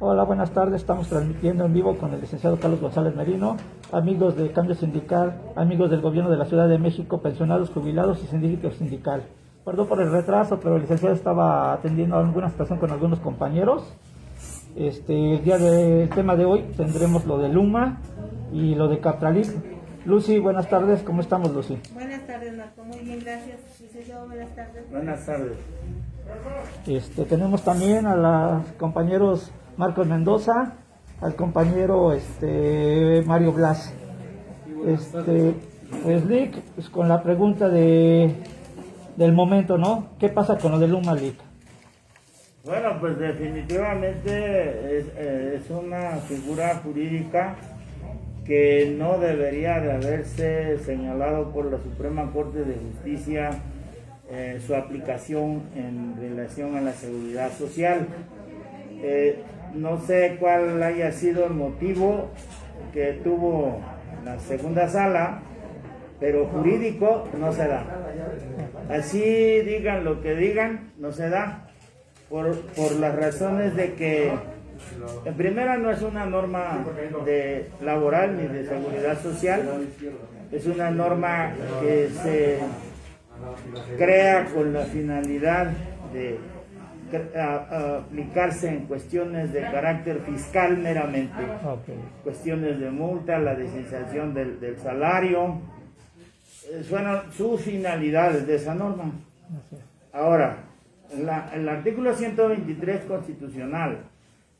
Hola, buenas tardes. Estamos transmitiendo en vivo con el licenciado Carlos González Merino, amigos de Cambio Sindical, amigos del gobierno de la Ciudad de México, pensionados, jubilados y sindicato sindical. Perdón por el retraso, pero el licenciado estaba atendiendo alguna situación con algunos compañeros. El tema de hoy tendremos lo de Luma y lo de Capralip. Lucy, buenas tardes. ¿Cómo estamos, Lucy? Buenas tardes, Marco. Muy bien, gracias. Licenciado, buenas tardes. Buenas tardes. Tenemos también a los compañeros Marcos Mendoza, al compañero Mario Blas. Pues Lick, pues con la pregunta del momento, ¿no? ¿Qué pasa con lo de Luma, Lick? Bueno, pues definitivamente es una figura jurídica que no debería de haberse señalado por la Suprema Corte de Justicia su aplicación en relación a la seguridad social. No sé cuál haya sido el motivo que tuvo la segunda sala, pero jurídico no se da. Así digan lo que digan, no se da. Por las razones de que, en primera, no es una norma laboral ni de seguridad social, es una norma que se crea con la finalidad de aplicarse en cuestiones de carácter fiscal meramente, cuestiones de multa, la desinserción del salario, suenan sus finalidades de esa norma. Ahora, el artículo 123 constitucional,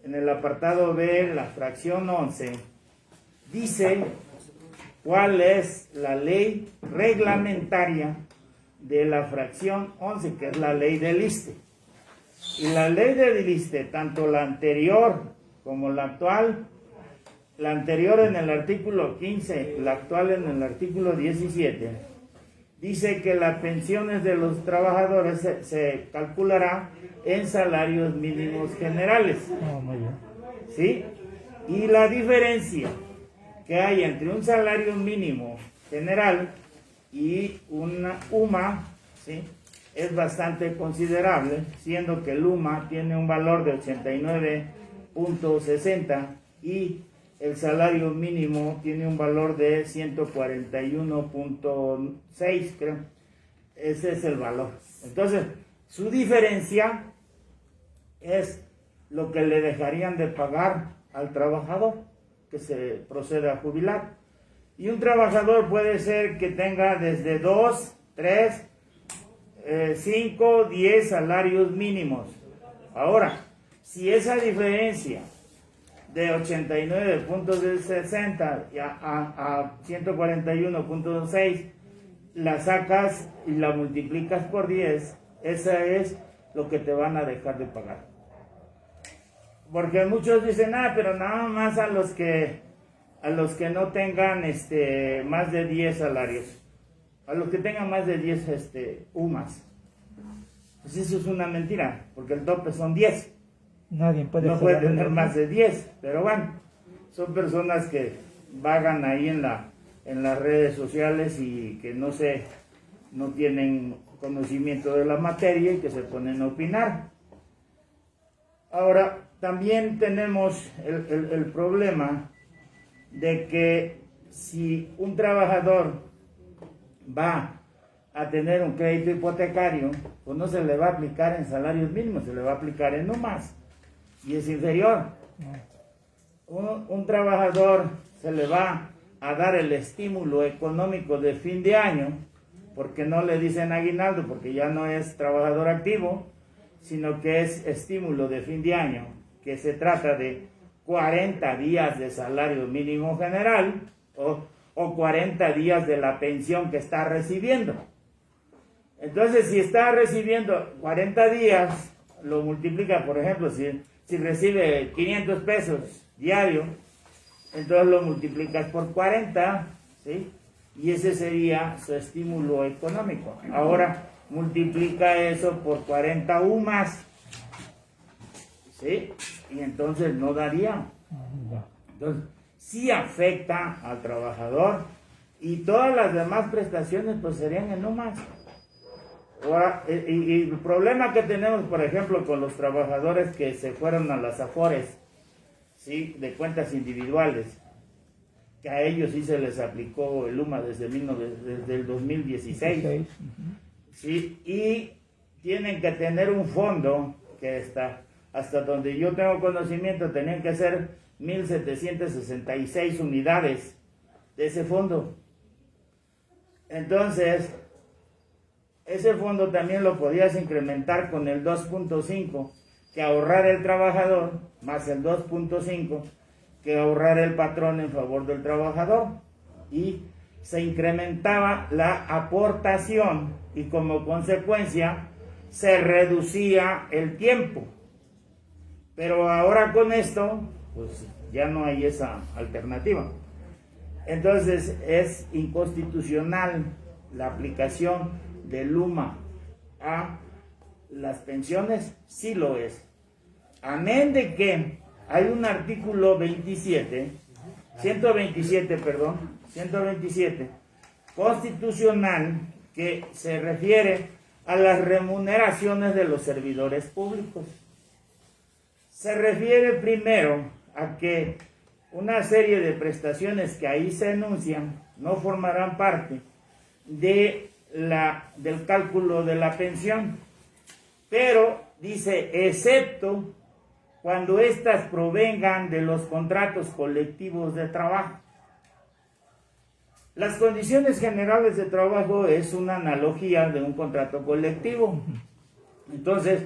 en el apartado B, la fracción 11, dice cuál es la ley reglamentaria de la fracción 11, que es la ley del ISSSTE. Y la ley del ISSSTE, tanto la anterior como la actual, la anterior en el artículo 15, la actual en el artículo 17, dice que las pensiones de los trabajadores se calculará en salarios mínimos generales. ¿Sí? Y la diferencia que hay entre un salario mínimo general y una UMA, ¿sí?, es bastante considerable, siendo que el UMA tiene un valor de 89.60 y el salario mínimo tiene un valor de 141.6, creo. Ese es el valor. Entonces, su diferencia es lo que le dejarían de pagar al trabajador que se procede a jubilar. Y un trabajador puede ser que tenga desde 2, 3, 5, 10 salarios mínimos. Ahora, si esa diferencia de 89.60 a 141.6 la sacas y la multiplicas por 10, esa es lo que te van a dejar de pagar. Porque muchos dicen, pero nada más a los que no tengan más de 10 salarios, a los que tengan más de 10 UMAS. Pues eso es una mentira, porque el tope son 10. Nadie no puede tener más de 10, pero bueno, son personas que vagan ahí en las redes sociales y que no tienen conocimiento de la materia y que se ponen a opinar. Ahora, también tenemos el problema de que si un trabajador va a tener un crédito hipotecario, pues no se le va a aplicar en salarios mínimos, se le va a aplicar en UMAS, y es inferior. Un trabajador se le va a dar el estímulo económico de fin de año, porque no le dicen aguinaldo, porque ya no es trabajador activo, sino que es estímulo de fin de año, que se trata de 40 días de salario mínimo general o 40 días de la pensión que está recibiendo. Entonces, si está recibiendo 40 días, lo multiplica, por ejemplo, si recibe 500 pesos diario, entonces lo multiplicas por 40, ¿sí? Y ese sería su estímulo económico. Ahora, multiplica eso por 40 UMAS, ¿sí? Y entonces no daría. Entonces, sí afecta al trabajador y todas las demás prestaciones pues serían en UMAS. Ahora, y el problema que tenemos, por ejemplo, con los trabajadores que se fueron a las AFORES ¿sí?, de cuentas individuales, que a ellos sí se les aplicó el UMA desde el 2016, ¿sí?, y tienen que tener un fondo que está, hasta donde yo tengo conocimiento, tenían que ser 1.766 unidades de ese fondo. Entonces, ese fondo también lo podías incrementar con el 2.5, que ahorrar el trabajador, más el 2.5, que ahorrar el patrón en favor del trabajador. Y se incrementaba la aportación y como consecuencia se reducía el tiempo. Pero ahora con esto, pues ya no hay esa alternativa. Entonces es inconstitucional la aplicación del UMA a las pensiones, sí lo es. Amén de que hay un artículo 127 constitucional que se refiere a las remuneraciones de los servidores públicos. Se refiere primero a que una serie de prestaciones que ahí se enuncian no formarán parte del cálculo de la pensión, pero dice, excepto cuando éstas provengan de los contratos colectivos de trabajo. Las condiciones generales de trabajo es una analogía de un contrato colectivo. Entonces,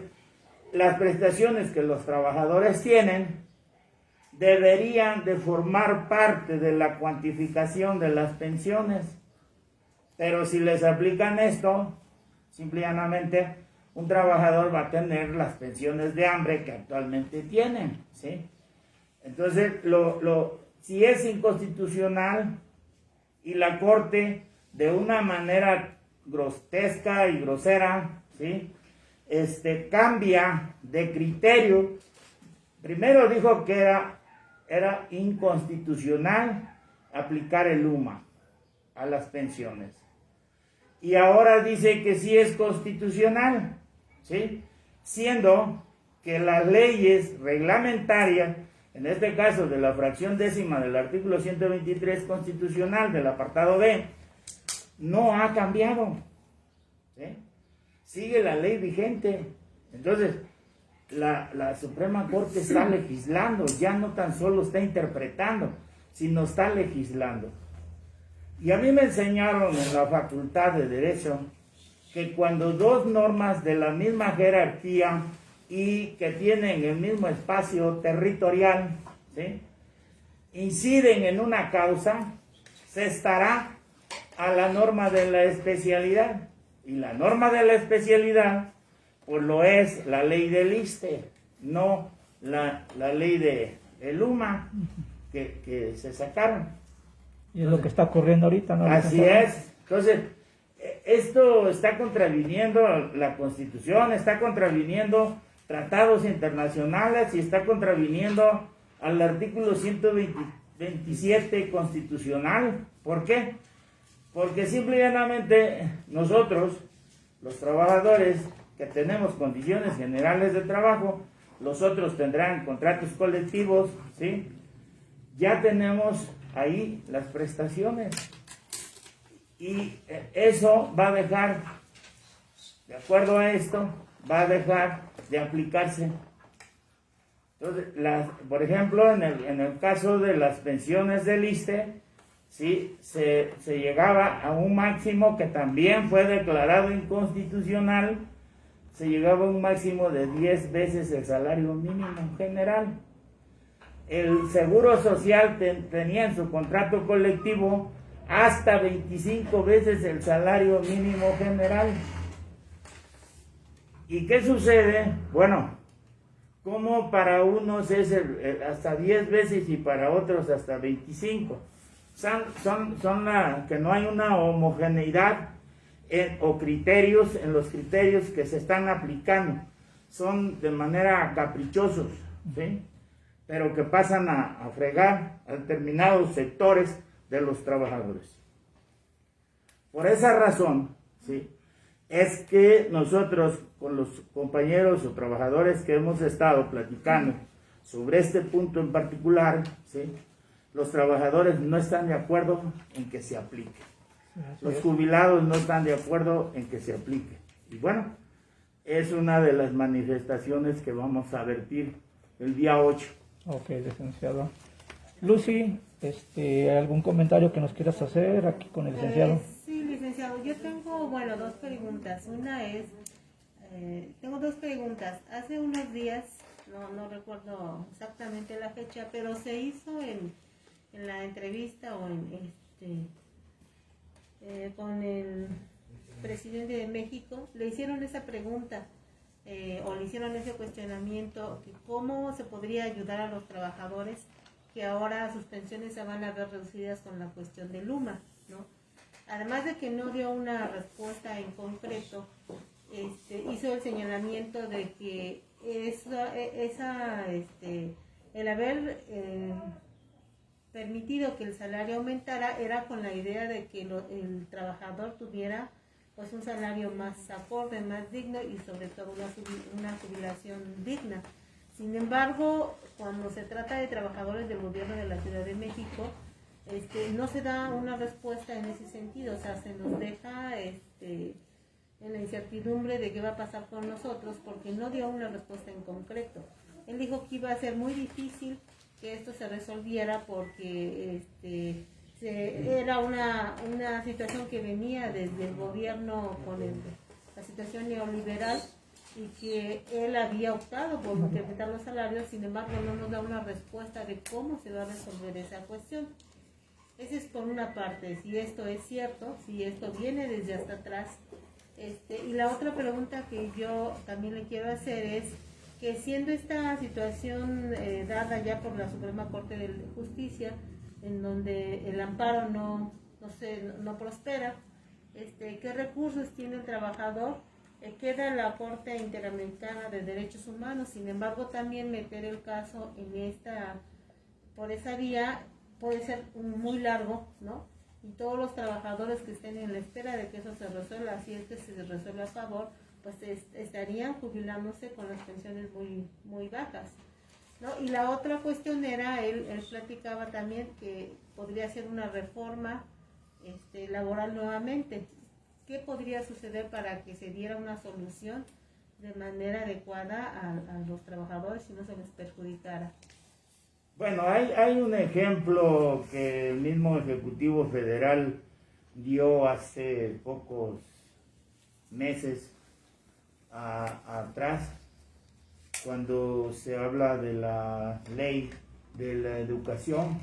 las prestaciones que los trabajadores tienen deberían de formar parte de la cuantificación de las pensiones. Pero si les aplican esto, simplemente un trabajador va a tener las pensiones de hambre que actualmente tienen, ¿sí? Entonces, si es inconstitucional y la Corte de una manera grotesca y grosera, ¿sí?, cambia de criterio. Primero dijo que era inconstitucional aplicar el UMA a las pensiones. Y ahora dice que sí es constitucional, ¿sí?, siendo que las leyes reglamentarias, en este caso de la fracción 10ª del artículo 123 constitucional del apartado B, no ha cambiado, ¿sí?, sigue la ley vigente. Entonces, la Suprema Corte está legislando, ya no tan solo está interpretando, sino está legislando. Y a mí me enseñaron en la Facultad de Derecho que cuando dos normas de la misma jerarquía y que tienen el mismo espacio territorial, ¿sí?, inciden en una causa, se estará a la norma de la especialidad. Y la norma de la especialidad, pues lo es la ley del ISSSTE, no la ley del UMA que se sacaron. Y es lo que está ocurriendo ahorita, ¿no? Así es. Entonces, esto está contraviniendo la Constitución, está contraviniendo tratados internacionales y está contraviniendo al artículo 127 constitucional. ¿Por qué? Porque simplemente nosotros, los trabajadores que tenemos condiciones generales de trabajo, los otros tendrán contratos colectivos, ¿sí?, ya tenemos ahí las prestaciones. Y eso va a dejar, de acuerdo a esto, va a dejar de aplicarse. Entonces, por ejemplo, en el caso de las pensiones del ISSSTE, ¿sí?, se llegaba a un máximo que también fue declarado inconstitucional, se llegaba a un máximo de 10 veces el salario mínimo general. El Seguro Social tenía en su contrato colectivo hasta 25 veces el salario mínimo general. ¿Y qué sucede? Bueno, como para unos es hasta 10 veces y para otros hasta 25. Que no hay una homogeneidad o criterios en los criterios que se están aplicando. Son de manera caprichosos, ¿sí?, pero que pasan a fregar a determinados sectores de los trabajadores. Por esa razón, ¿sí?, es que nosotros con los compañeros o trabajadores que hemos estado platicando sobre este punto en particular, ¿sí?, los trabajadores no están de acuerdo en que se aplique. Los jubilados no están de acuerdo en que se aplique. Y bueno, es una de las manifestaciones que vamos a vertir el día 8. Ok, licenciado. Lucy, ¿algún comentario que nos quieras hacer aquí con el licenciado? Sí, licenciado, yo tengo, dos preguntas. Una es, tengo dos preguntas. Hace unos días, no recuerdo exactamente la fecha, pero se hizo en la entrevista o con el presidente de México, le hicieron esa pregunta o le hicieron ese cuestionamiento, que cómo se podría ayudar a los trabajadores que ahora sus pensiones se van a ver reducidas con la cuestión de Luma, ¿no? Además de que no dio una respuesta en concreto, hizo el señalamiento de que el haber permitido que el salario aumentara era con la idea de que el trabajador tuviera pues un salario más acorde, más digno y sobre todo una jubilación digna. Sin embargo, cuando se trata de trabajadores del gobierno de la Ciudad de México, no se da una respuesta en ese sentido, o sea, se nos deja en la incertidumbre de qué va a pasar con nosotros porque no dio una respuesta en concreto. Él dijo que iba a ser muy difícil que esto se resolviera porque era una situación que venía desde el gobierno con la situación neoliberal y que él había optado por incrementar los salarios, sin embargo no nos da una respuesta de cómo se va a resolver esa cuestión. Esa es por una parte, si esto es cierto, si esto viene desde hasta atrás. Y la otra pregunta que yo también le quiero hacer es que siendo esta situación dada ya por la Suprema Corte de Justicia, en donde el amparo no prospera, ¿qué recursos tiene el trabajador? Queda la Corte Interamericana de Derechos Humanos, sin embargo también meter el caso por esa vía puede ser muy largo, ¿no? Y todos los trabajadores que estén en la espera de que eso se resuelva, si es que se resuelve a favor, pues estarían jubilándose con las pensiones muy, muy bajas, ¿no? Y la otra cuestión era, él platicaba también que podría ser una reforma laboral nuevamente. ¿Qué podría suceder para que se diera una solución de manera adecuada a los trabajadores y no se les perjudicara? Bueno, hay un ejemplo que el mismo Ejecutivo Federal dio hace pocos meses atrás, cuando se habla de la ley de la educación,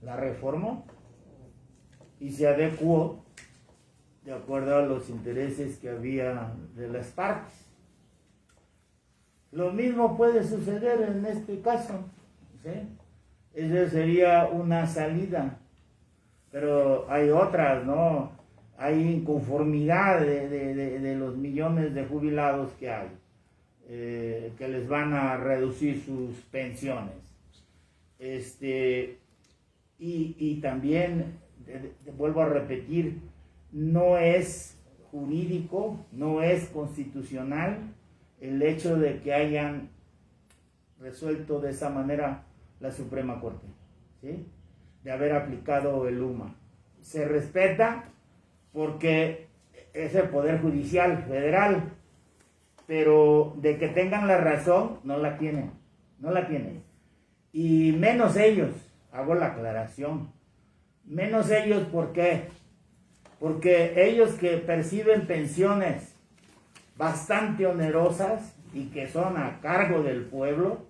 la reformó y se adecuó de acuerdo a los intereses que había de las partes. Lo mismo puede suceder en este caso, ¿sí? Esa sería una salida, pero hay otras, ¿no? Hay inconformidad de los millones de jubilados que hay, que les van a reducir sus pensiones. Y también, vuelvo a repetir, no es jurídico, no es constitucional el hecho de que hayan resuelto de esa manera la Suprema Corte, ¿sí?, de haber aplicado el Luma. Se respeta porque es el Poder Judicial Federal, pero de que tengan la razón, no la tienen. Y menos ellos, hago la aclaración, menos ellos, ¿por qué? Porque ellos que perciben pensiones bastante onerosas y que son a cargo del pueblo,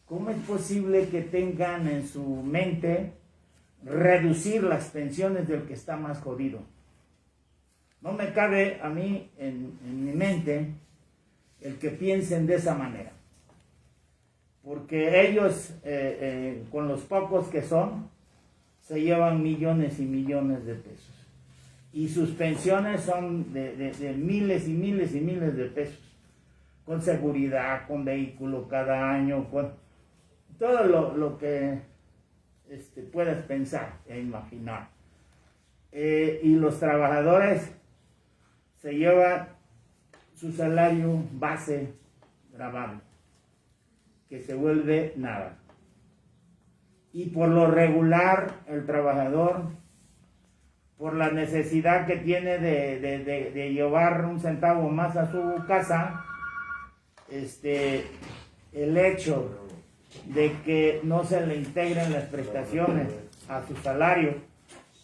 ¿cómo es posible que tengan en su mente reducir las pensiones del que está más jodido? No me cabe a mí en mi mente el que piensen de esa manera, porque ellos con los pocos que son se llevan millones y millones de pesos y sus pensiones son de miles y miles y miles de pesos, con seguridad, con vehículo cada año, con todo lo que puedas pensar e imaginar. Y los trabajadores se llevan su salario base grabable. que se vuelve nada. Y por lo regular, el trabajador, por la necesidad que tiene de llevar un centavo más a su casa, el hecho de que no se le integren las prestaciones a su salario,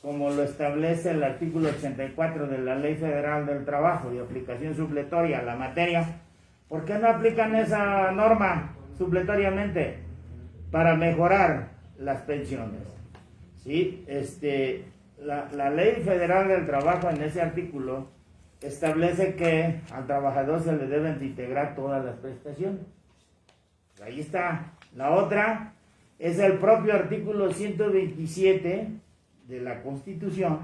como lo establece el artículo 84 de la Ley Federal del Trabajo de aplicación supletoria a la materia, ¿por qué no aplican esa norma supletoriamente para mejorar las pensiones? ¿Sí? La Ley Federal del Trabajo en ese artículo establece que al trabajador se le deben de integrar todas las prestaciones. Ahí está. La otra es el propio artículo 127 de la Constitución,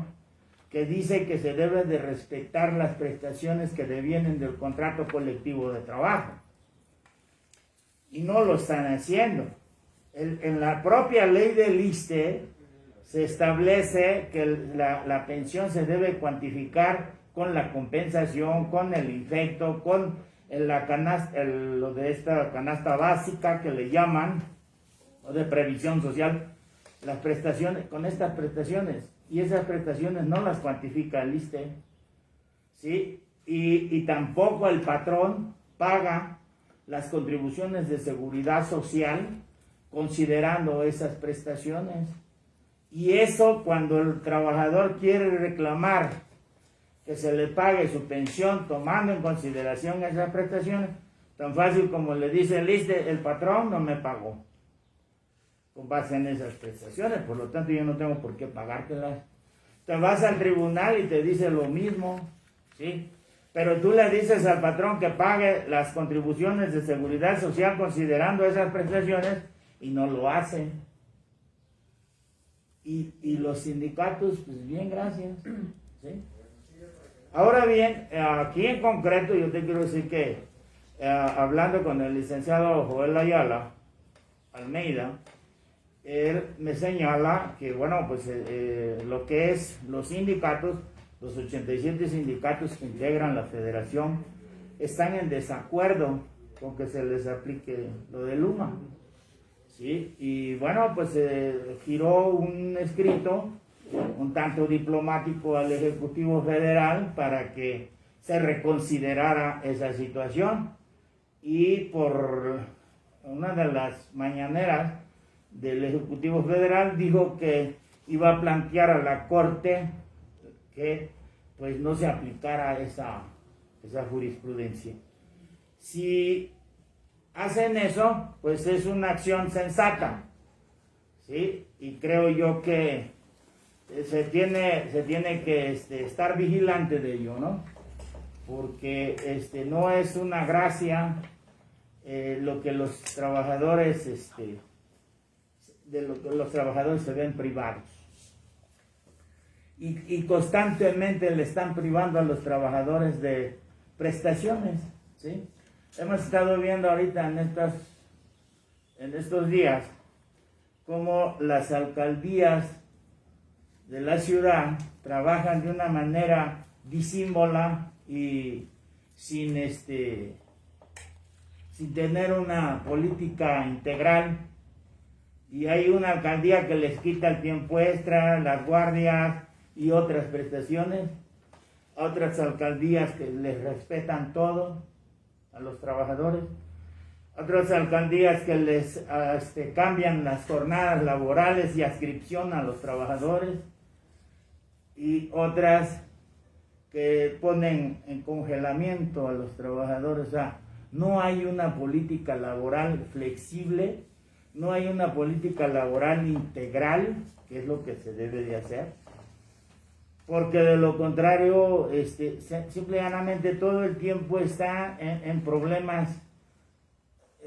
que dice que se deben de respetar las prestaciones que devienen del contrato colectivo de trabajo. Y no lo están haciendo. En la propia ley del ISSSTE se establece que la pensión se debe cuantificar con la compensación, con el infecto, con la canasta, lo de esta canasta básica que le llaman, o de previsión social, las prestaciones, con estas prestaciones, y esas prestaciones no las cuantifica el ISSSTE, ¿sí? Y tampoco el patrón paga las contribuciones de seguridad social considerando esas prestaciones. Y eso, cuando el trabajador quiere reclamar que se le pague su pensión tomando en consideración esas prestaciones, tan fácil como le dice el ISSSTE, el patrón no me pagó con base en esas prestaciones, por lo tanto yo no tengo por qué pagártelas. Te vas al tribunal y te dice lo mismo, ¿sí? Pero tú le dices al patrón que pague las contribuciones de seguridad social considerando esas prestaciones y no lo hace. Y los sindicatos, pues bien, gracias, ¿sí? Ahora bien, aquí en concreto yo te quiero decir que hablando con el licenciado Joel Ayala Almeida, él me señala que, bueno, pues lo que es los sindicatos, los 87 sindicatos que integran la federación, están en desacuerdo con que se les aplique lo de Luma, ¿sí? Y bueno, pues giró un escrito un tanto diplomático al Ejecutivo Federal para que se reconsiderara esa situación. Y por una de las mañaneras del Ejecutivo Federal dijo que iba a plantear a la Corte que pues no se aplicara esa jurisprudencia. Si hacen eso, pues es una acción sensata, ¿sí? Y creo yo que se tiene que estar vigilante de ello, ¿no? Porque no es una gracia lo que los trabajadores de lo que los trabajadores se ven privados. Y constantemente le están privando a los trabajadores de prestaciones, ¿sí? Hemos estado viendo ahorita en estos días cómo las alcaldías de la ciudad trabajan de una manera disímbola y sin tener una política integral. Y hay una alcaldía que les quita el tiempo extra, las guardias y otras prestaciones, otras alcaldías que les respetan todo a los trabajadores, otras alcaldías que les cambian las jornadas laborales y adscripción a los trabajadores, y otras que ponen en congelamiento a los trabajadores. O sea, no hay una política laboral flexible, no hay una política laboral integral, que es lo que se debe de hacer, porque de lo contrario, simple y llanamente todo el tiempo está en problemas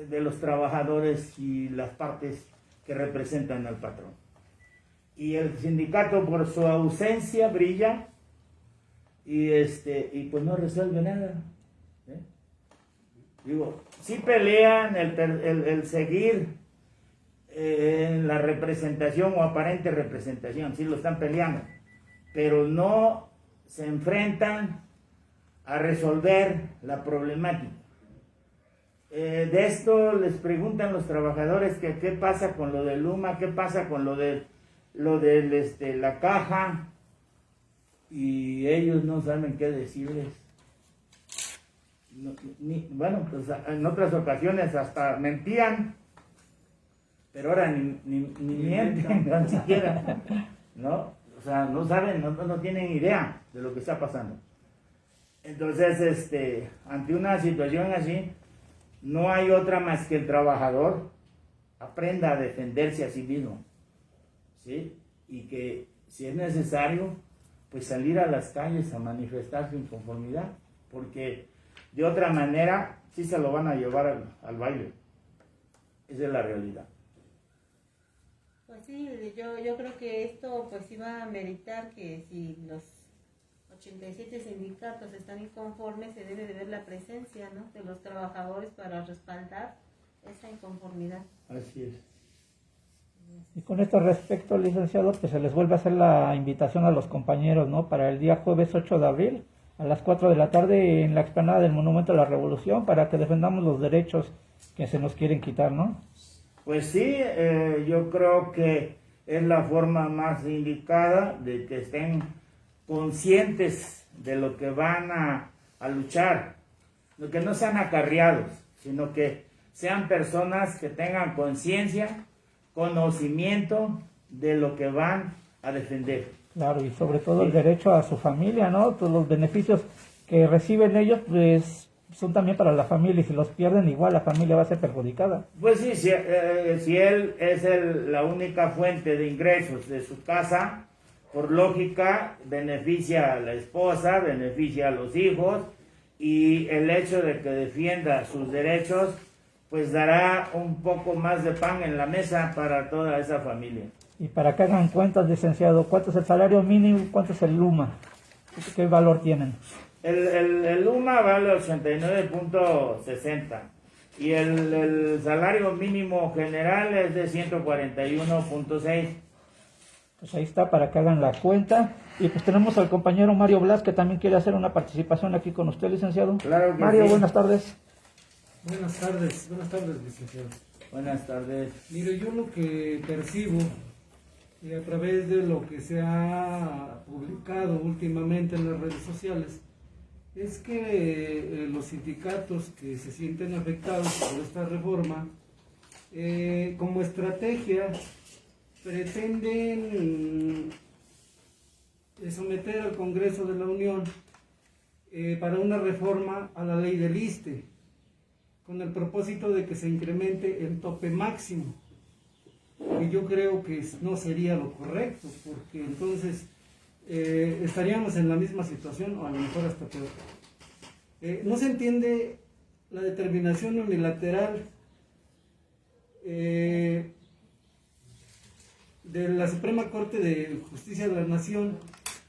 de los trabajadores y las partes que representan al patrón. Y el sindicato por su ausencia brilla y pues no resuelve nada, ¿eh? Digo, sí pelean el seguir en la representación o aparente representación, sí lo están peleando, pero no se enfrentan a resolver la problemática. De esto les preguntan los trabajadores que qué pasa con lo del Luma, qué pasa con lo del la caja, y ellos no saben qué decirles. Bueno, pues en otras ocasiones hasta mentían, pero ahora ni mienten, ni siquiera, ¿no? O sea, no saben, no tienen idea de lo que está pasando. Entonces, ante una situación así, no hay otra más que el trabajador aprenda a defenderse a sí mismo, ¿sí? Y que si es necesario, pues salir a las calles a manifestar su inconformidad, porque de otra manera sí se lo van a llevar al baile. Esa es la realidad. Pues sí, yo creo que esto pues iba a meritar que si los 87 sindicatos están inconformes, se debe de ver la presencia, ¿no?, de los trabajadores para respaldar esa inconformidad. Así es. Y con esto respecto, licenciado, pues se les vuelve a hacer la invitación a los compañeros, ¿no?, para el día jueves 8 de abril a las 4 de la tarde en la explanada del Monumento a la Revolución, para que defendamos los derechos que se nos quieren quitar, ¿no? Pues sí, yo creo que es la forma más indicada de que estén conscientes de lo que van a luchar, de que no sean acarreados, sino que sean personas que tengan conciencia, conocimiento de lo que van a defender. Claro, y sobre todo el derecho a su familia, ¿no? Todos los beneficios que reciben ellos, pues son también para la familia, y si los pierden, igual la familia va a ser perjudicada. Pues sí, si él es la única fuente de ingresos de su casa, por lógica, beneficia a la esposa, beneficia a los hijos, y el hecho de que defienda sus derechos, pues dará un poco más de pan en la mesa para toda esa familia. Y para que hagan cuentas, licenciado, ¿cuánto es el salario mínimo? ¿Cuánto es el Luma? ¿Qué valor tienen? El Luma vale 89.60 y el salario mínimo general es de 141.6. Pues ahí está, para que hagan la cuenta. Y pues tenemos al compañero Mario Blas, que también quiere hacer una participación aquí con usted, licenciado. Claro que Mario, sí. buenas tardes. Buenas tardes, licenciado. Buenas tardes. Mire, yo lo que percibo a través de lo que se ha publicado últimamente en las redes sociales es que los sindicatos que se sienten afectados por esta reforma, como estrategia, pretenden someter al Congreso de la Unión para una reforma a la ley del ISSSTE, con el propósito de que se incremente el tope máximo, que yo creo que no sería lo correcto, porque entonces estaríamos en la misma situación, o a lo mejor hasta peor. No se entiende la determinación unilateral de la Suprema Corte de Justicia de la Nación,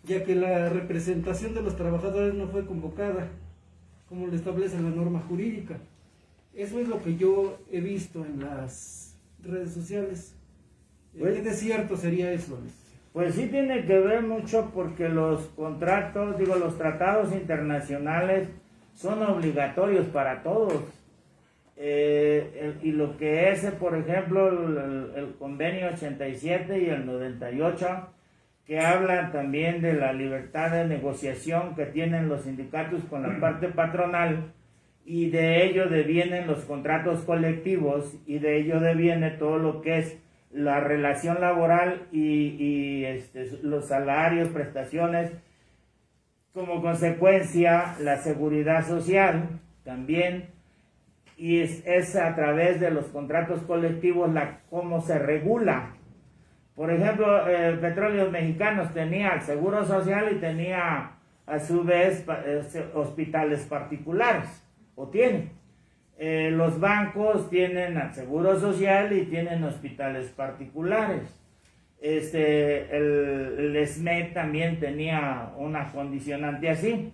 ya que la representación de los trabajadores no fue convocada, como lo establece la norma jurídica. Eso es lo que yo he visto en las redes sociales. ¿Qué de cierto sería eso? Pues sí tiene que ver mucho, porque los contratos, los tratados internacionales son obligatorios para todos. Y lo que es, por ejemplo, el convenio 87 y el 98, que hablan también de la libertad de negociación que tienen los sindicatos con la parte patronal, y de ello devienen los contratos colectivos, y de ello deviene todo lo que es la relación laboral y los salarios, prestaciones, como consecuencia la seguridad social también, y es a través de los contratos colectivos cómo se regula. Por ejemplo, Petróleos Mexicanos tenía el seguro social y tenía a su vez hospitales particulares, o tiene. Los bancos tienen seguro social y tienen hospitales particulares. El SMED también tenía una condicionante así.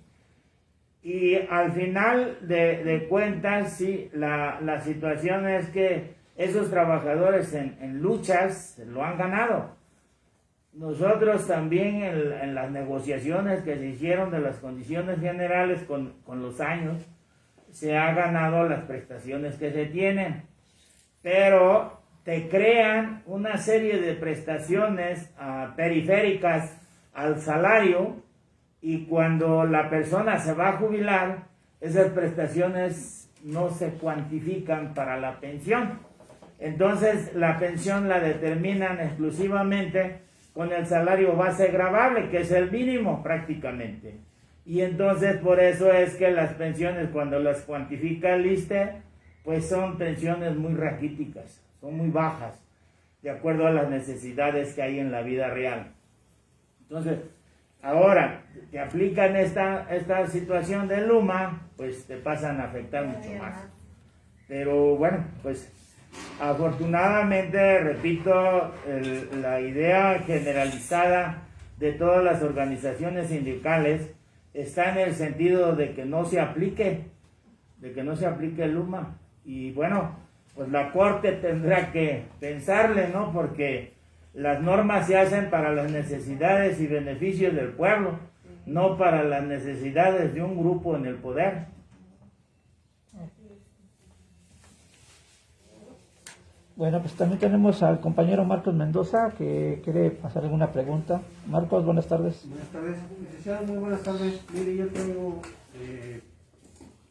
Y al final de cuentas, sí, la situación es que esos trabajadores en luchas lo han ganado. Nosotros también en las negociaciones que se hicieron de las condiciones generales con los años, se ha ganado las prestaciones que se tienen, pero te crean una serie de prestaciones periféricas al salario, y cuando la persona se va a jubilar, esas prestaciones no se cuantifican para la pensión. Entonces la pensión la determinan exclusivamente con el salario base gravable, que es el mínimo prácticamente. Y entonces por eso es que las pensiones, cuando las cuantifica el ISSSTE, pues son pensiones muy raquíticas, son muy bajas, de acuerdo a las necesidades que hay en la vida real. Entonces, ahora te aplican esta situación de Luma, pues te pasan a afectar mucho más. Pero bueno, pues afortunadamente, repito, la idea generalizada de todas las organizaciones sindicales está en el sentido de que no se aplique el Luma. Y bueno, pues la Corte tendrá que pensarle, ¿no? Porque las normas se hacen para las necesidades y beneficios del pueblo, no para las necesidades de un grupo en el poder. Bueno, pues también tenemos al compañero Marcos Mendoza, que quiere pasar alguna pregunta. Marcos, buenas tardes. Buenas tardes, licenciado, muy buenas tardes. Mire, yo tengo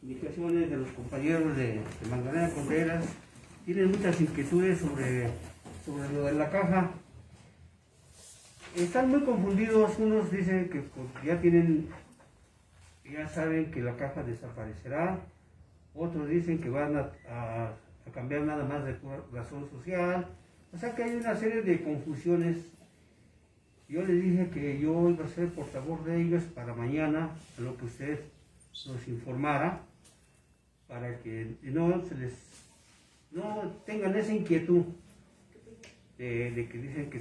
indicaciones de los compañeros de Magdalena Contreras. Tienen muchas inquietudes sobre lo de la caja. Están muy confundidos. Unos dicen que ya saben que la caja desaparecerá. Otros dicen que van a cambiar nada más de razón social. O sea que hay una serie de confusiones. Yo les dije que yo iba a ser portavoz de ellos para mañana, a lo que usted nos informara, para que no tengan esa inquietud de que dicen que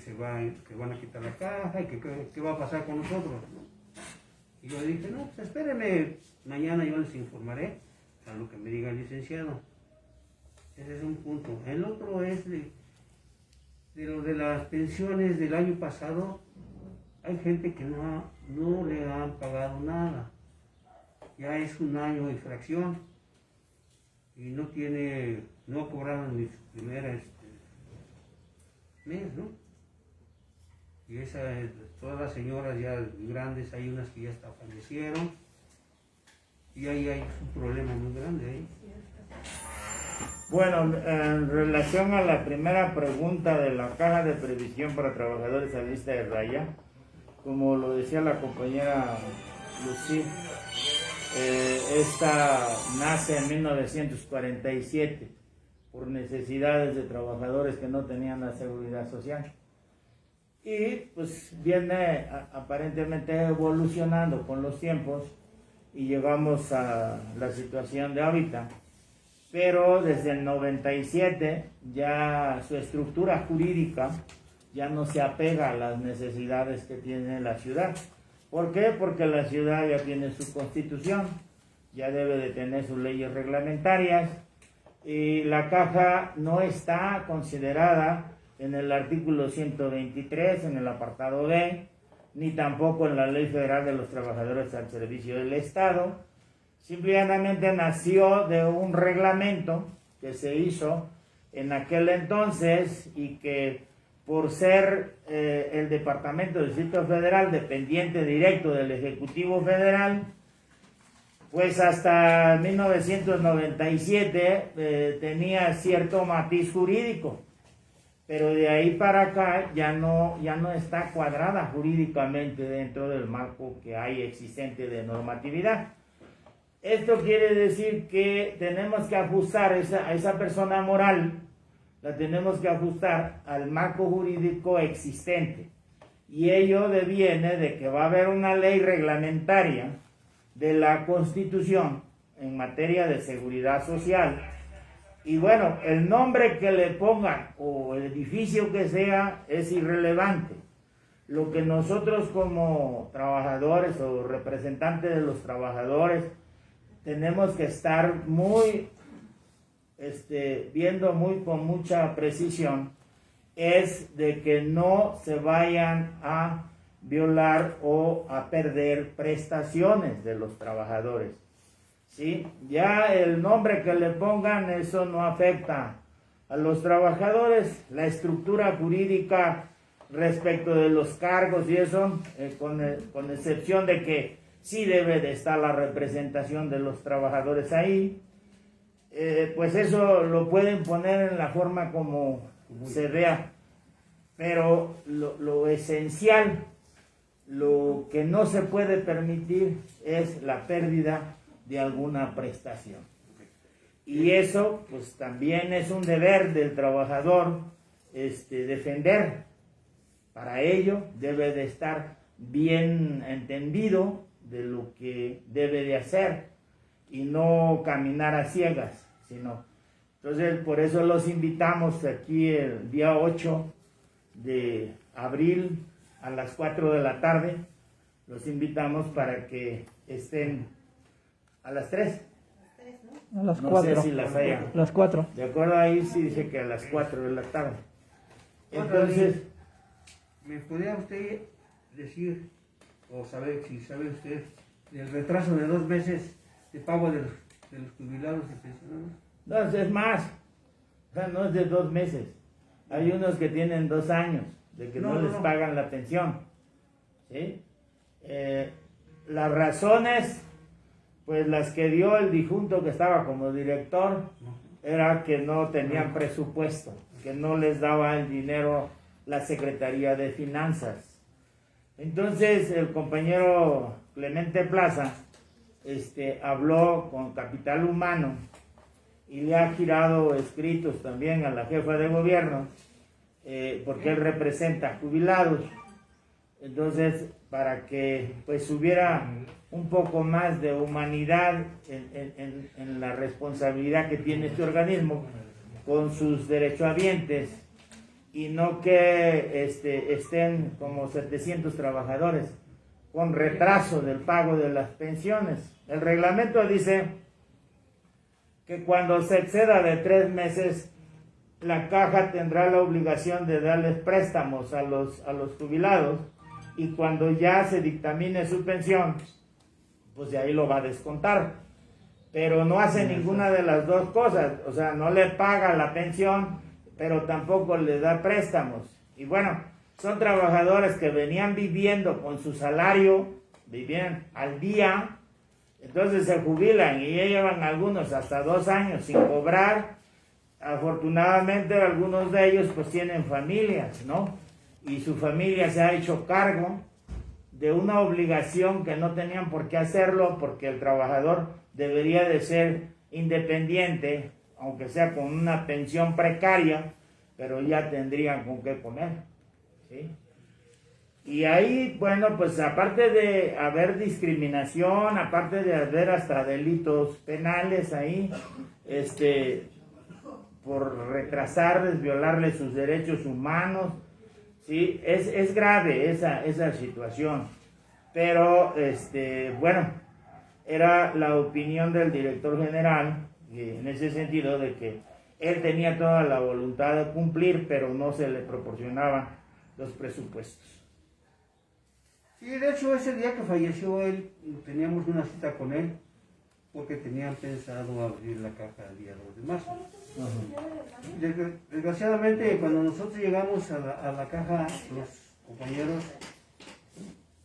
van a quitar la caja y que qué va a pasar con nosotros. Y yo dije, no, pues espérenme, mañana yo les informaré a lo que me diga el licenciado. Ese es un punto. El otro es de lo de las pensiones del año pasado. Hay gente que no le han pagado nada. Ya es un año de infracción y no cobraron ni su primer mes, ¿no? Y todas las señoras ya grandes, hay unas que ya hasta fallecieron y ahí hay un problema muy grande ahí. Bueno, en relación a la primera pregunta de la caja de previsión para trabajadores a lista de raya, como lo decía la compañera Lucy, esta nace en 1947 por necesidades de trabajadores que no tenían la seguridad social. Y pues viene aparentemente evolucionando con los tiempos y llegamos a la situación de ahorita. Pero desde el 97 ya su estructura jurídica ya no se apega a las necesidades que tiene la ciudad. ¿Por qué? Porque la ciudad ya tiene su constitución, ya debe de tener sus leyes reglamentarias, y la caja no está considerada en el artículo 123, en el apartado B, ni tampoco en la Ley Federal de los Trabajadores al Servicio del Estado. Simplemente nació de un reglamento que se hizo en aquel entonces y que por ser el Departamento del Distrito Federal dependiente directo del Ejecutivo Federal, pues hasta 1997 tenía cierto matiz jurídico, pero de ahí para acá ya no está cuadrada jurídicamente dentro del marco que hay existente de normatividad. Esto quiere decir que tenemos que ajustar a esa persona moral, la tenemos que ajustar al marco jurídico existente. Y ello deviene de que va a haber una ley reglamentaria de la Constitución en materia de seguridad social. Y bueno, el nombre que le pongan o el edificio que sea es irrelevante. Lo que nosotros como trabajadores o representantes de los trabajadores tenemos que estar viendo con mucha precisión es de que no se vayan a violar o a perder prestaciones de los trabajadores. ¿sí? Ya el nombre que le pongan, eso no afecta a los trabajadores. La estructura jurídica respecto de los cargos y eso, con excepción de que sí debe de estar la representación de los trabajadores ahí, pues eso lo pueden poner en la forma como se vea, pero lo esencial, lo que no se puede permitir es la pérdida de alguna prestación. Y eso pues también es un deber del trabajador defender. Para ello debe de estar bien entendido de lo que debe de hacer y no caminar a ciegas, sino. Entonces, por eso los invitamos aquí el día 8 de abril a las 4 de la tarde. Los invitamos para que estén a las 3. A las No 4. sé si las haya. Las 4. De acuerdo, ahí sí dice que a las 4 de la tarde. Entonces, ¿me podría usted decir, o saber, si sabe usted, del retraso de 2 meses de pago de los jubilados y pensionados? no, es más. O sea, no es de 2 meses. Hay unos que tienen 2 años de que no les pagan la pensión. ¿Sí? Las razones, pues las que dio el difunto que estaba como director, era que no tenían presupuesto, que no les daba el dinero la Secretaría de Finanzas. Entonces el compañero Clemente Plaza habló con Capital Humano y le ha girado escritos también a la jefa de gobierno, porque él representa jubilados. Entonces, para que pues hubiera un poco más de humanidad en la responsabilidad que tiene este organismo con sus derechohabientes, y no que estén como 700 trabajadores con retraso del pago de las pensiones. El reglamento dice que cuando se exceda de 3 meses, la caja tendrá la obligación de darles préstamos a los jubilados, y cuando ya se dictamine su pensión, pues de ahí lo va a descontar. Pero no hace ninguna de las dos cosas, o sea, no le paga la pensión, pero tampoco le da préstamos. Y bueno, son trabajadores que venían viviendo con su salario, vivían al día, entonces se jubilan y ya llevan algunos hasta 2 años sin cobrar. Afortunadamente algunos de ellos pues tienen familias, ¿no? Y su familia se ha hecho cargo de una obligación que no tenían por qué hacerlo, porque el trabajador debería de ser independiente, aunque sea con una pensión precaria, pero ya tendrían con qué comer, ¿sí? Y ahí, bueno, pues aparte de haber discriminación, aparte de haber hasta delitos penales ahí, por retrasarles, violarles sus derechos humanos, ¿sí? Es grave esa situación, pero bueno, era la opinión del director general, en ese sentido de que él tenía toda la voluntad de cumplir, pero no se le proporcionaban los presupuestos. Sí, de hecho ese día que falleció él, teníamos una cita con él, porque tenían pensado abrir la caja el día 2 de marzo. Desgraciadamente, cuando nosotros llegamos a la caja, los compañeros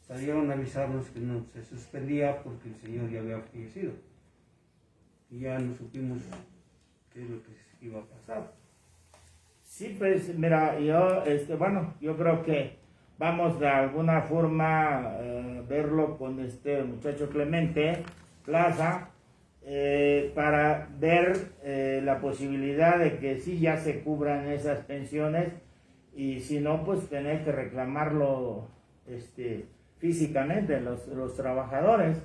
salieron a avisarnos que no se suspendía porque el señor ya había fallecido. Y ya no supimos qué es lo que iba a pasar. Sí, pues mira, yo, bueno, yo creo que vamos de alguna forma verlo con este muchacho Clemente Plaza, para ver la posibilidad de que sí ya se cubran esas pensiones, y si no, pues tener que reclamarlo físicamente los trabajadores,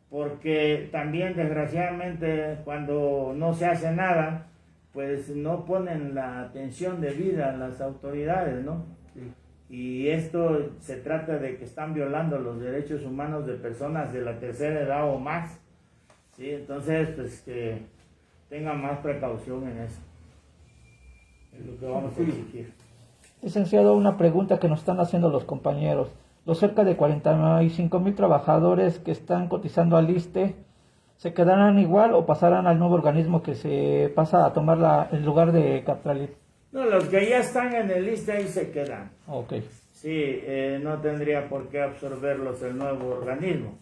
porque también desgraciadamente cuando no se hace nada, pues no ponen la atención debida a las autoridades, ¿no? Sí. Y esto se trata de que están violando los derechos humanos de personas de la tercera edad o más, ¿sí? Entonces, pues que tengan más precaución en eso. Es lo que vamos a exigir. Licenciado, una pregunta que nos están haciendo los compañeros. Los cerca de 45,000 trabajadores que están cotizando al ISSSTE, ¿Se quedarán igual o pasarán al nuevo organismo que se pasa a tomar el lugar de Captralit? No, los que ya están en el lista ahí se quedan. Ok. Sí, no tendría por qué absorberlos el nuevo organismo.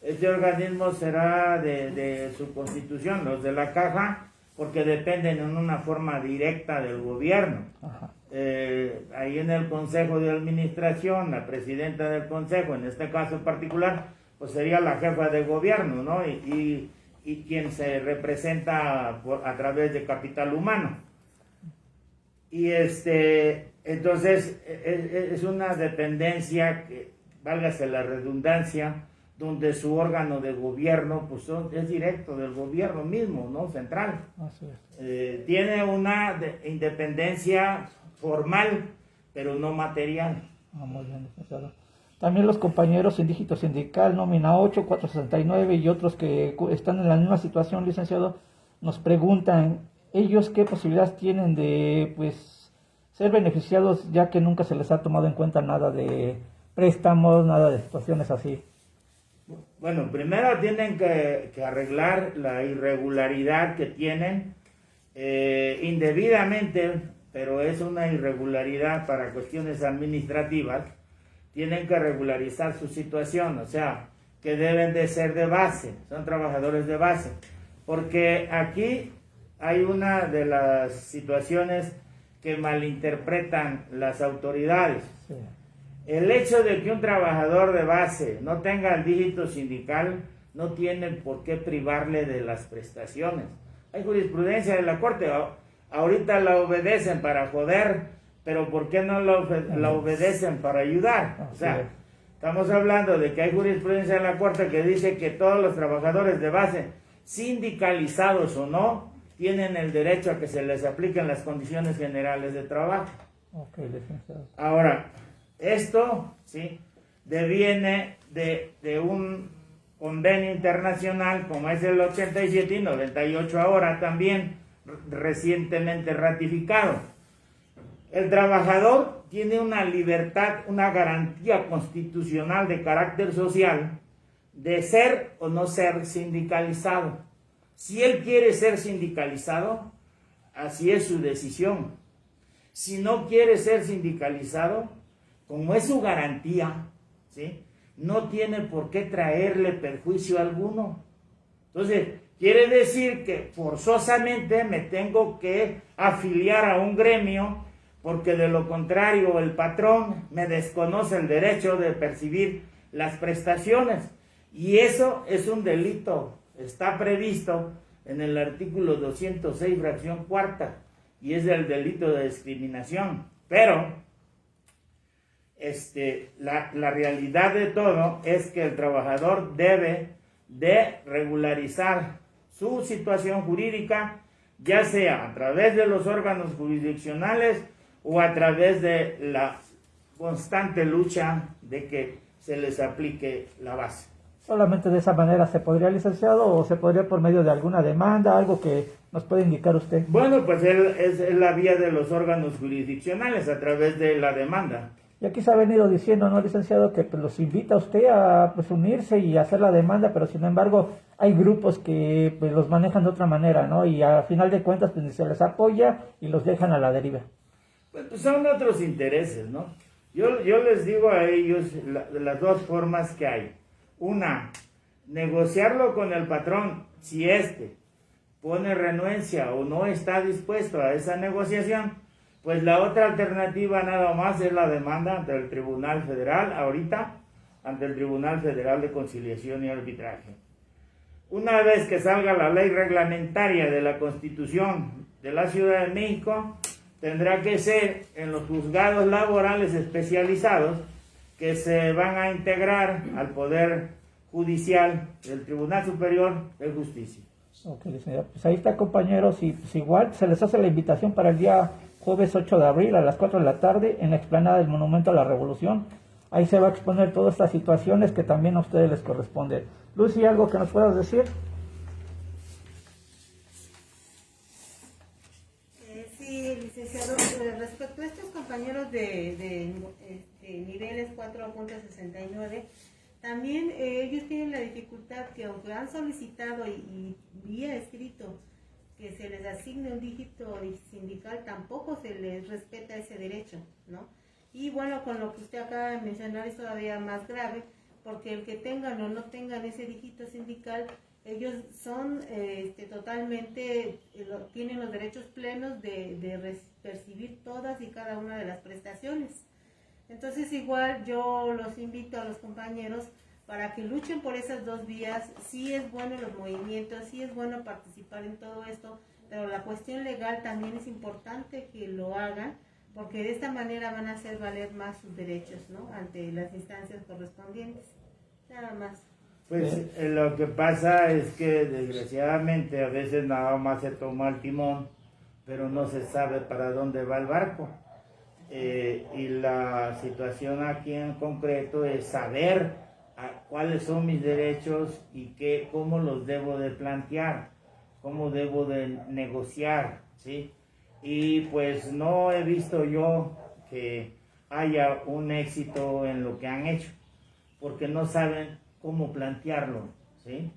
Este organismo será de su constitución, los de la caja, porque dependen en una forma directa del gobierno. Ajá. Ahí en el Consejo de Administración, la presidenta del Consejo, en este caso en particular, pues sería la jefa de gobierno, ¿no? Y quien se representa a través de capital humano. Y entonces es una dependencia que, válgase la redundancia, donde su órgano de gobierno pues es directo del gobierno mismo, ¿no? Central. Así es. Tiene una independencia formal, pero no material. Muy bien, licenciado. También los compañeros en dígito sindical, nómina 8, 469 y otros que están en la misma situación, licenciado, nos preguntan, ¿ellos qué posibilidades tienen de pues ser beneficiados ya que nunca se les ha tomado en cuenta nada de préstamos, nada de situaciones así? Bueno, primero tienen que arreglar la irregularidad que tienen indebidamente, pero es una irregularidad para cuestiones administrativas. Tienen que regularizar su situación, o sea, que deben de ser de base, son trabajadores de base, porque aquí hay una de las situaciones que malinterpretan las autoridades. Sí. El hecho de que un trabajador de base no tenga el dígito sindical no tiene por qué privarle de las prestaciones. Hay jurisprudencia de la Corte, ahorita la obedecen para joder, pero ¿por qué no la obedecen para ayudar? O sea, estamos hablando de que hay jurisprudencia en la Corte que dice que todos los trabajadores de base, sindicalizados o no, tienen el derecho a que se les apliquen las condiciones generales de trabajo. Okay, licenciado. Ahora, esto sí deviene de un convenio internacional como es el 87 y 98 ahora también recientemente ratificado. El trabajador tiene una libertad, una garantía constitucional de carácter social de ser o no ser sindicalizado. Si él quiere ser sindicalizado, así es su decisión. Si no quiere ser sindicalizado, como es su garantía, ¿sí?, no tiene por qué traerle perjuicio alguno. Entonces, quiere decir que forzosamente me tengo que afiliar a un gremio, porque de lo contrario el patrón me desconoce el derecho de percibir las prestaciones. Y eso es un delito, está previsto en el artículo 206, fracción cuarta, y es el delito de discriminación. Pero la realidad de todo es que el trabajador debe de regularizar su situación jurídica, ya sea a través de los órganos jurisdiccionales o a través de la constante lucha de que se les aplique la base. ¿Solamente de esa manera se podría, licenciado, o se podría por medio de alguna demanda, algo que nos puede indicar usted? Bueno, pues es la vía de los órganos jurisdiccionales a través de la demanda. Y aquí se ha venido diciendo, ¿no, licenciado?, que pues, los invita a usted a pues, unirse y hacer la demanda, pero sin embargo hay grupos que pues, los manejan de otra manera, ¿no? Y a final de cuentas pues, se les apoya y los dejan a la deriva. Pues son otros intereses, ¿no? Yo les digo a ellos las dos formas que hay. Una, negociarlo con el patrón si pone renuencia o no está dispuesto a esa negociación. Pues la otra alternativa nada más es la demanda ante el Tribunal Federal, ahorita, ante el Tribunal Federal de Conciliación y Arbitraje. Una vez que salga la ley reglamentaria de la Constitución de la Ciudad de México, tendrá que ser en los juzgados laborales especializados que se van a integrar al Poder Judicial del Tribunal Superior de Justicia. Ok, licenciado. Pues ahí está, compañeros, y pues igual se les hace la invitación para el día jueves 8 de abril a las 4 de la tarde en la explanada del Monumento a la Revolución. Ahí se va a exponer todas estas situaciones que también a ustedes les corresponde. Lucy, ¿algo que nos puedas decir? Sí, licenciado, respecto a estos compañeros de niveles 4.69, También ellos tienen la dificultad que aunque han solicitado y vía escrito que se les asigne un dígito sindical, tampoco se les respeta ese derecho, ¿no? Y bueno, con lo que usted acaba de mencionar es todavía más grave, porque el que tengan o no tengan ese dígito sindical, ellos son totalmente, tienen los derechos plenos de percibir todas y cada una de las prestaciones. Entonces igual yo los invito a los compañeros para que luchen por esas dos vías. Sí es bueno los movimientos, sí es bueno participar en todo esto, pero la cuestión legal también es importante que lo hagan, porque de esta manera van a hacer valer más sus derechos, ¿no? Ante las instancias correspondientes. Nada más. Pues lo que pasa es que desgraciadamente a veces nada más se toma el timón, pero no se sabe para dónde va el barco. Y la situación aquí en concreto es saber cuáles son mis derechos y cómo los debo de plantear, cómo debo de negociar, ¿sí? Y pues no he visto yo que haya un éxito en lo que han hecho, porque no saben cómo plantearlo, ¿sí?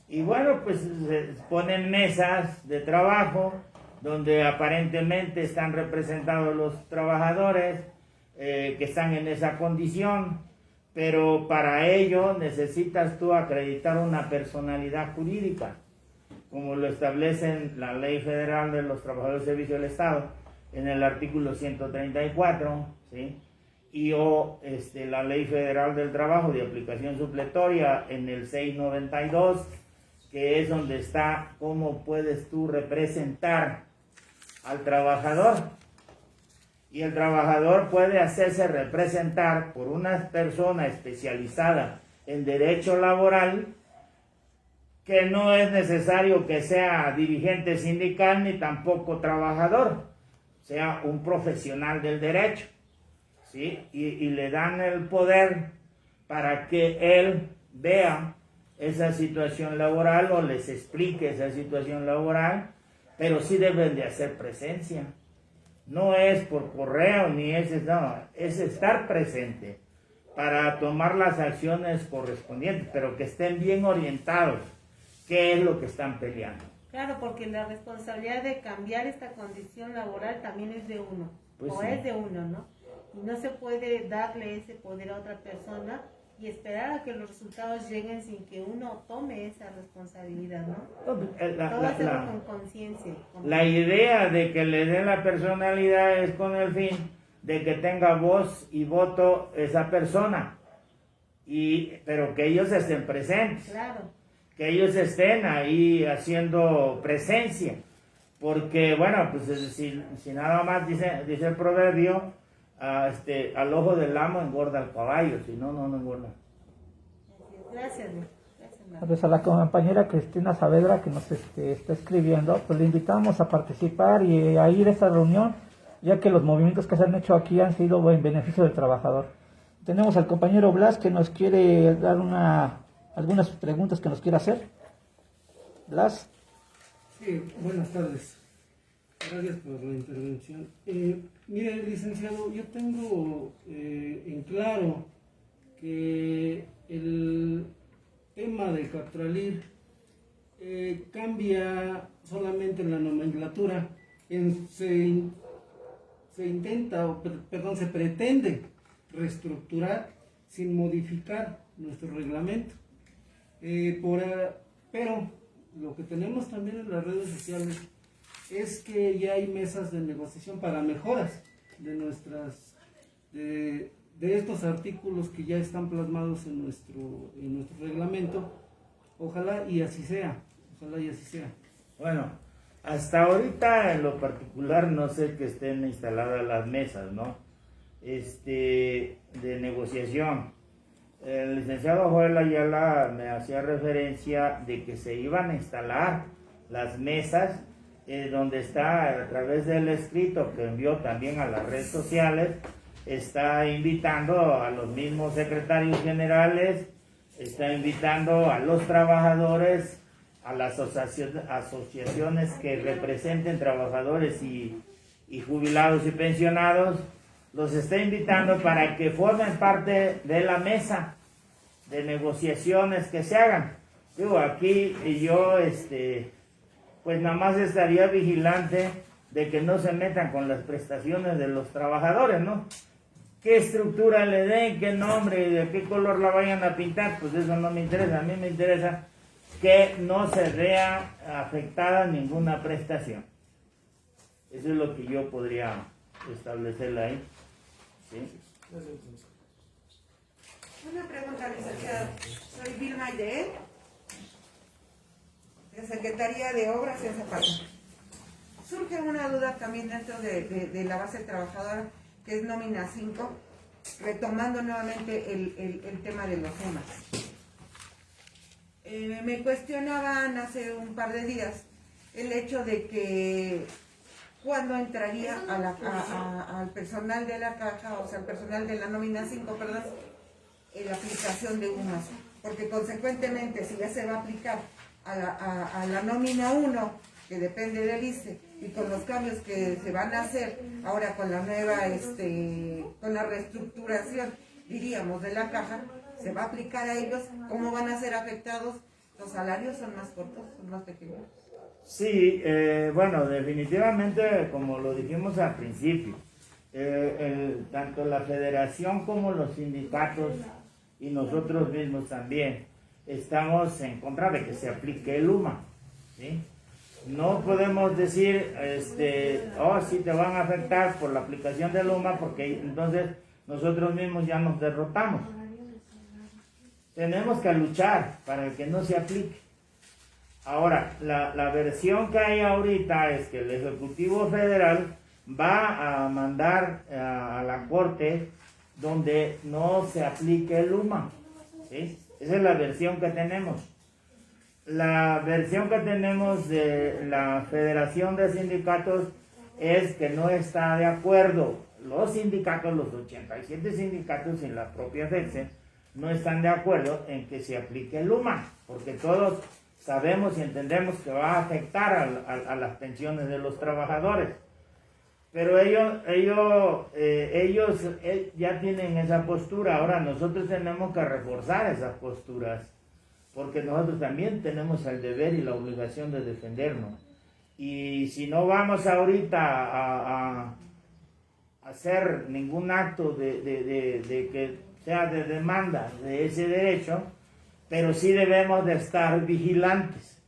Y bueno, pues se ponen mesas de trabajo donde aparentemente están representados los trabajadores que están en esa condición, pero para ello necesitas tú acreditar una personalidad jurídica, como lo establece la Ley Federal de los Trabajadores del Servicio del Estado en el artículo 134, ¿sí? Y la Ley Federal del Trabajo de aplicación supletoria en el 692, que es donde está cómo puedes tú representar al trabajador. Y el trabajador puede hacerse representar por una persona especializada en derecho laboral, que no es necesario que sea dirigente sindical ni tampoco trabajador, sea un profesional del derecho, ¿sí? Y le dan el poder para que él vea esa situación laboral o les explique esa situación laboral, pero sí deben de hacer presencia. No es por correo ni es estar presente para tomar las acciones correspondientes, pero que estén bien orientados qué es lo que están peleando. Claro, porque la responsabilidad de cambiar esta condición laboral también es de uno, pues o sí. es de uno, ¿no? Y no se puede darle ese poder a otra persona y esperar a que los resultados lleguen sin que uno tome esa responsabilidad, ¿no? Todo hacerlo con conciencia. La idea de que le den la personalidad es con el fin de que tenga voz y voto esa persona, pero que ellos estén presentes. Claro. Que ellos estén ahí haciendo presencia, porque bueno, pues si nada más dice el proverbio, al ojo del amo engorda al caballo, si no, no engorda. Gracias. Pues a la compañera Cristina Saavedra que nos está escribiendo, pues le invitamos a participar y a ir a esta reunión, ya que los movimientos que se han hecho aquí han sido en beneficio del trabajador. Tenemos al compañero Blas que nos quiere dar algunas preguntas que nos quiere hacer. Blas. Sí, buenas tardes. Gracias por la intervención. Mire, licenciado, yo tengo en claro que el tema del Catralir cambia solamente en la nomenclatura. Se pretende reestructurar sin modificar nuestro reglamento. Pero lo que tenemos también en las redes sociales es que ya hay mesas de negociación para mejoras de estos artículos que ya están plasmados en nuestro reglamento. Ojalá y así sea. Bueno, hasta ahorita en lo particular no sé que estén instaladas las mesas, ¿no? De negociación. El licenciado Joel Ayala me hacía referencia de que se iban a instalar las mesas donde está a través del escrito que envió también a las redes sociales, está invitando a los mismos secretarios generales, está invitando a los trabajadores, a las asociaciones que representen trabajadores y jubilados y pensionados, los está invitando para que formen parte de la mesa de negociaciones que se hagan. Digo, aquí yo, pues nada más estaría vigilante de que no se metan con las prestaciones de los trabajadores, ¿no? Qué estructura le den, qué nombre y de qué color la vayan a pintar, pues eso no me interesa. A mí me interesa que no se vea afectada ninguna prestación. Eso es lo que yo podría establecer ahí. ¿Sí? Una pregunta, licenciado. Soy Vilma Yael, de Secretaría de Obras en Zapata. Surge una duda también dentro de la base trabajadora, que es nómina 5, retomando nuevamente el tema de los temas. Me cuestionaban hace un par de días el hecho de que cuándo entraría al personal de la caja, o sea, al personal de la nómina 5, perdón, en la aplicación de UMAS, porque consecuentemente si ya se va a aplicar a la nómina 1, que depende del ISSSTE, y con los cambios que se van a hacer ahora con la nueva, con la reestructuración, diríamos, de la caja, se va a aplicar a ellos, ¿cómo van a ser afectados? ¿Los salarios son más cortos, son más pequeños? Sí, bueno, definitivamente, como lo dijimos al principio, tanto la federación como los sindicatos y nosotros mismos también estamos en contra de que se aplique el UMA, ¿sí? No podemos decir, sí te van a afectar por la aplicación del UMA, porque entonces nosotros mismos ya nos derrotamos. Tenemos que luchar para que no se aplique. Ahora, la versión que hay ahorita es que el Ejecutivo Federal va a mandar a la Corte donde no se aplique el UMA, ¿sí? Esa es la versión que tenemos. La versión que tenemos de la Federación de Sindicatos es que no está de acuerdo. Los sindicatos, los 87 sindicatos y la propia FECSE, no están de acuerdo en que se aplique el UMA, porque todos sabemos y entendemos que va a afectar a las pensiones de los trabajadores. Pero ellos ya tienen esa postura. Ahora nosotros tenemos que reforzar esas posturas, porque nosotros también tenemos el deber y la obligación de defendernos. Y si no vamos ahorita a hacer ningún acto de que sea de demanda de ese derecho, pero sí debemos de estar vigilantes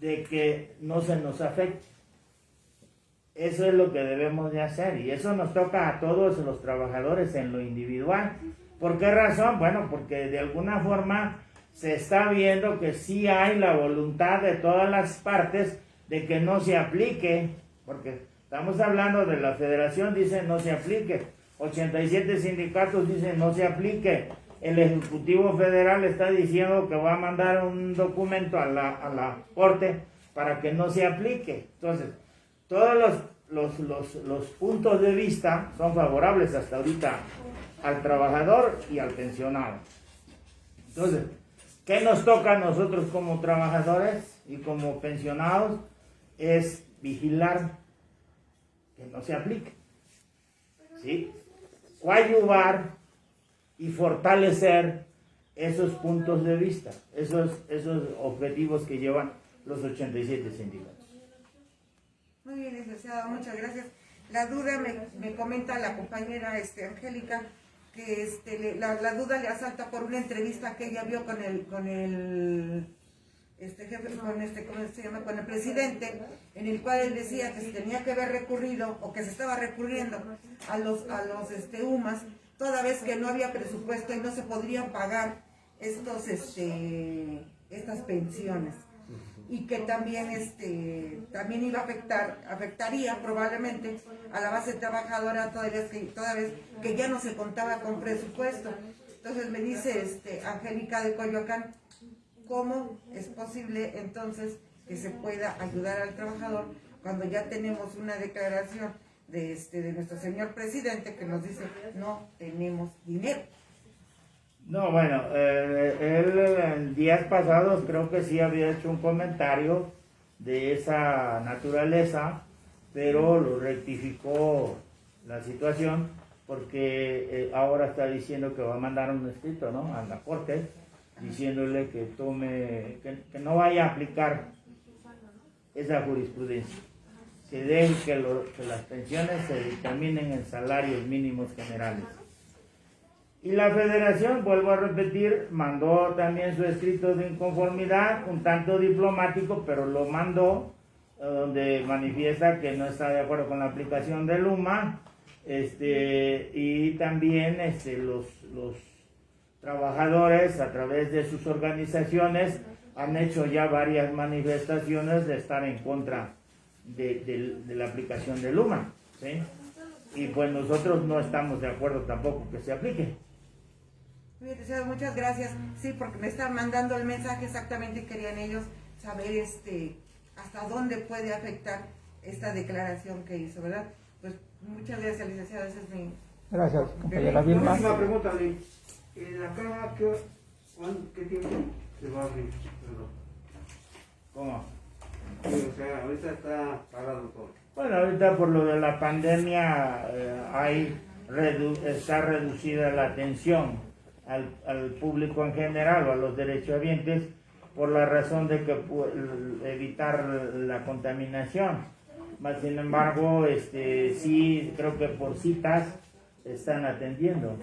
de que no se nos afecte. Eso es lo que debemos de hacer, y eso nos toca a todos los trabajadores en lo individual. ¿Por qué razón? Bueno, porque de alguna forma se está viendo que sí hay la voluntad de todas las partes de que no se aplique, porque estamos hablando de la federación, dice no se aplique, 87 sindicatos dicen no se aplique, el Ejecutivo Federal está diciendo que va a mandar un documento a la Corte para que no se aplique. Entonces, todos los puntos de vista son favorables hasta ahorita al trabajador y al pensionado. Entonces, ¿qué nos toca a nosotros como trabajadores y como pensionados? Es vigilar que no se aplique, ¿sí? Coadyuvar y fortalecer esos puntos de vista, esos objetivos que llevan los 87 sindicatos. Muy bien, licenciado, muchas gracias. La duda me comenta la compañera Angélica que la duda le asalta por una entrevista que ella vio con el jefe, ¿cómo se llama? Con el presidente, en el cual él decía que se tenía que haber recurrido o que se estaba recurriendo a los UMAS, toda vez que no había presupuesto y no se podrían pagar estas pensiones. Y que también iba a afectaría probablemente a la base trabajadora toda vez que ya no se contaba con presupuesto. Entonces me dice Angélica de Coyoacán, ¿cómo es posible entonces que se pueda ayudar al trabajador cuando ya tenemos una declaración de nuestro señor presidente que nos dice no tenemos dinero? No, bueno, él en días pasados creo que sí había hecho un comentario de esa naturaleza, pero lo rectificó la situación porque ahora está diciendo que va a mandar un escrito, ¿no?, a la Corte, diciéndole que que no vaya a aplicar esa jurisprudencia, que deje que las pensiones se determinen en salarios mínimos generales. Y la Federación, vuelvo a repetir, mandó también su escrito de inconformidad, un tanto diplomático, pero lo mandó, donde manifiesta que no está de acuerdo con la aplicación del UMA, y también los trabajadores, a través de sus organizaciones, han hecho ya varias manifestaciones de estar en contra de la aplicación del UMA, ¿sí? Y pues nosotros no estamos de acuerdo tampoco que se aplique. Bien, licenciado, muchas gracias. Sí, porque me están mandando el mensaje exactamente, querían ellos saber hasta dónde puede afectar esta declaración que hizo, ¿verdad? Pues muchas gracias, licenciado. Ese es mi... Gracias, compañera Una Vilma. última pregunta, Lee. ¿La caja qué tiempo se va a abrir? Perdón. ¿Cómo? Sí, o sea, ahorita está parado todo. Bueno, ahorita por lo de la pandemia está reducida la atención al público en general o a los derechohabientes por la razón de que evitar la contaminación. Mas, sin embargo, sí creo que por citas están atendiendo.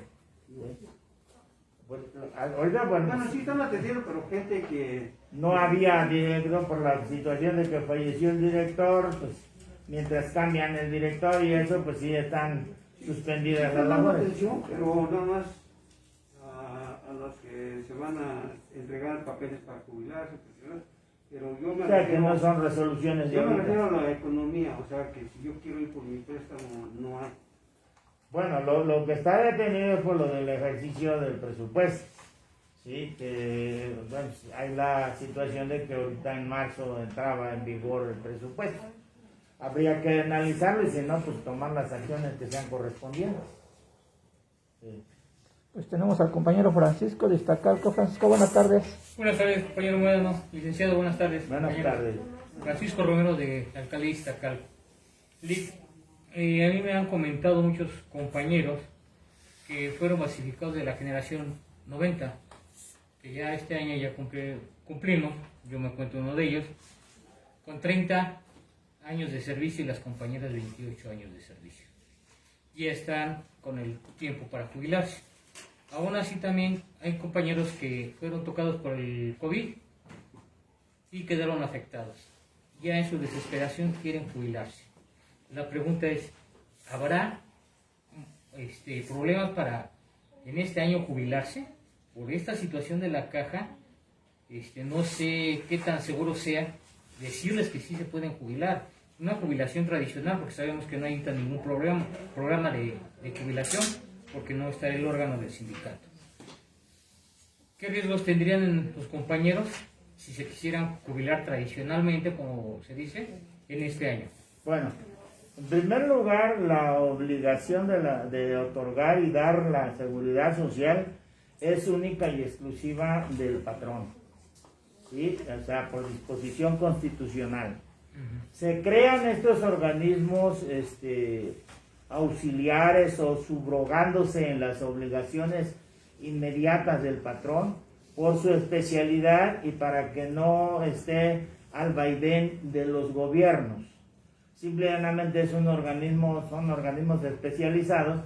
Pues, ahorita, Bueno, sí están atendiendo, pero gente que... no había director por la situación de que falleció el director, pues mientras cambian el director y eso, pues sí están suspendidas las están dando labores. atención, pero nada más a los que se van a entregar papeles para jubilarse, pensionar. Pero yo me O sea, que refiero, no son resoluciones de yo me ahorita. refiero a la economía, o sea, que si yo quiero ir por mi préstamo, no hay. Bueno, lo que está detenido es por lo del ejercicio del presupuesto. Sí, que bueno, hay la situación de que ahorita en marzo entraba en vigor el presupuesto. Habría que analizarlo y si no, pues tomar las acciones que sean correspondientes. Sí. Pues tenemos al compañero Francisco de Iztacalco. Francisco, buenas tardes. Buenas tardes, compañero Moreno. Licenciado, buenas tardes. Buenas compañero. tardes. Francisco Romero, de Alcalde de Iztacalco. A mí me han comentado muchos compañeros que fueron basificados de la generación 90, que ya este año ya cumplimos, yo me cuento uno de ellos, con 30 años de servicio y las compañeras 28 años de servicio. Ya están con el tiempo para jubilarse. Aún así también hay compañeros que fueron tocados por el COVID y quedaron afectados. Ya en su desesperación quieren jubilarse. La pregunta es, ¿habrá problemas para en este año jubilarse? Por esta situación de la caja, no sé qué tan seguro sea decirles que sí se pueden jubilar. Una jubilación tradicional, porque sabemos que no hay ningún programa de jubilación, porque no está el órgano del sindicato. ¿Qué riesgos tendrían los compañeros si se quisieran jubilar tradicionalmente, como se dice, en este año? Bueno, en primer lugar, la obligación de otorgar y dar la seguridad social es única y exclusiva del patrón, ¿sí? O sea, por disposición constitucional. Se crean estos organismos auxiliares o subrogándose en las obligaciones inmediatas del patrón por su especialidad y para que no esté al vaivén de los gobiernos. Simplemente son organismos especializados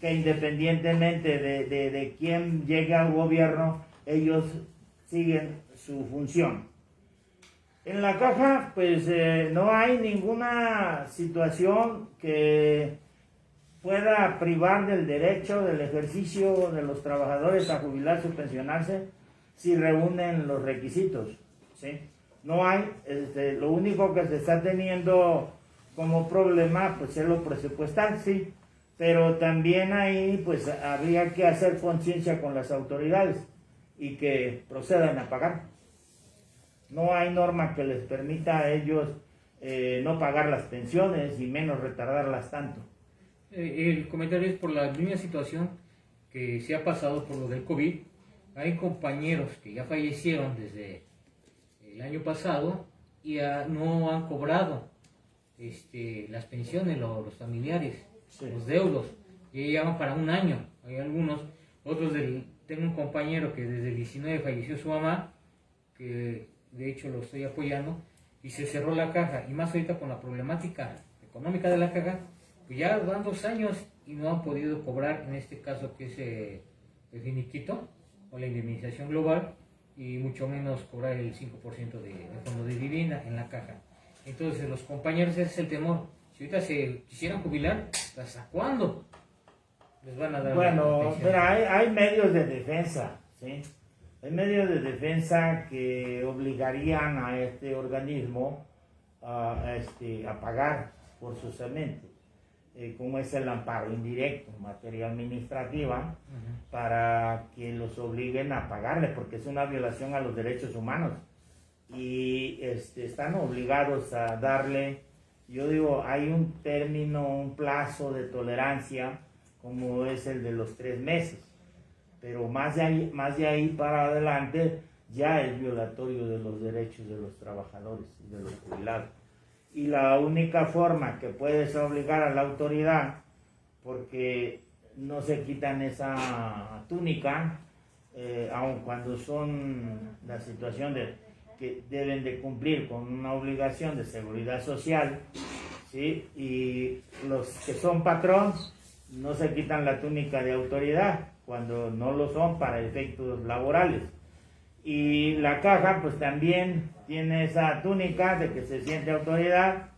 que independientemente de quién llegue al gobierno, ellos siguen su función. En la caja, pues no hay ninguna situación que pueda privar del derecho, del ejercicio de los trabajadores a jubilarse o pensionarse si reúnen los requisitos, ¿sí? No hay, lo único que se está teniendo como problema, pues es lo presupuestal, sí, pero también ahí, pues habría que hacer conciencia con las autoridades y que procedan a pagar. No hay norma que les permita a ellos no pagar las pensiones y menos retardarlas tanto. El comentario es por la misma situación que se ha pasado por lo del COVID. Hay compañeros que ya fallecieron desde el año pasado y no han cobrado las pensiones, los familiares, sí, los deudos. y ya van para un año. Hay algunos, tengo un compañero que desde el 19 falleció su mamá, que de hecho lo estoy apoyando, y se cerró la caja, y más ahorita con la problemática económica de la caja, pues ya van 2 años y no han podido cobrar, en este caso que es el finiquito o la indemnización global, y mucho menos cobrar el 5% de fondo de vivienda en la caja. Entonces los compañeros, ese es el temor. Si ahorita se quisieran jubilar, ¿hasta cuándo les van a dar? Bueno, mira, hay medios de defensa, ¿sí? Hay medios de defensa que obligarían a este organismo a pagar forzosamente, como es el amparo indirecto en materia administrativa, para que los obliguen a pagarle, porque es una violación a los derechos humanos. Y están obligados a darle, yo digo, hay un término, un plazo de tolerancia, como es el de los 3 meses. Pero más de ahí para adelante ya es violatorio de los derechos de los trabajadores y de los jubilados. Y la única forma que puedes obligar a la autoridad, porque no se quitan esa túnica, aun cuando son la situación de que deben de cumplir con una obligación de seguridad social, ¿sí? Y los que son patrón no se quitan la túnica de autoridad cuando no lo son para efectos laborales. Y la caja pues también tiene esa túnica de que se siente autoridad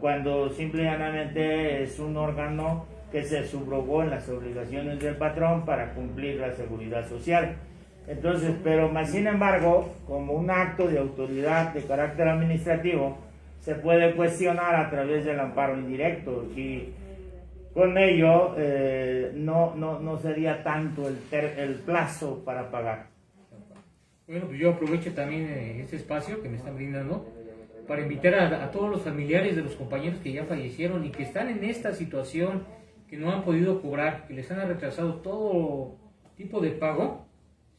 cuando simplemente es un órgano que se subrogó en las obligaciones del patrón para cumplir la seguridad social. Entonces, pero más sin embargo, como un acto de autoridad de carácter administrativo, se puede cuestionar a través del amparo indirecto, y con ello no sería tanto el plazo para pagar. Bueno, pues yo aprovecho también este espacio que me están brindando para invitar a todos los familiares de los compañeros que ya fallecieron y que están en esta situación, que no han podido cobrar, que les han retrasado todo tipo de pago,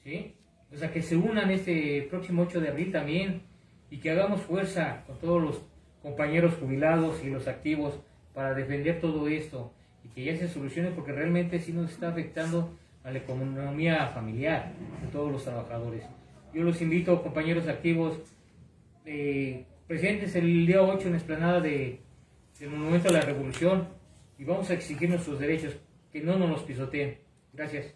¿sí? O sea, que se unan este próximo 8 de abril también, y que hagamos fuerza con todos los compañeros jubilados y los activos para defender todo esto y que ya se solucione, porque realmente sí nos está afectando a la economía familiar de todos los trabajadores. Yo los invito, compañeros activos, presentes el día 8 en la explanada del Monumento a la Revolución, y vamos a exigir nuestros derechos, que no nos los pisoteen. Gracias.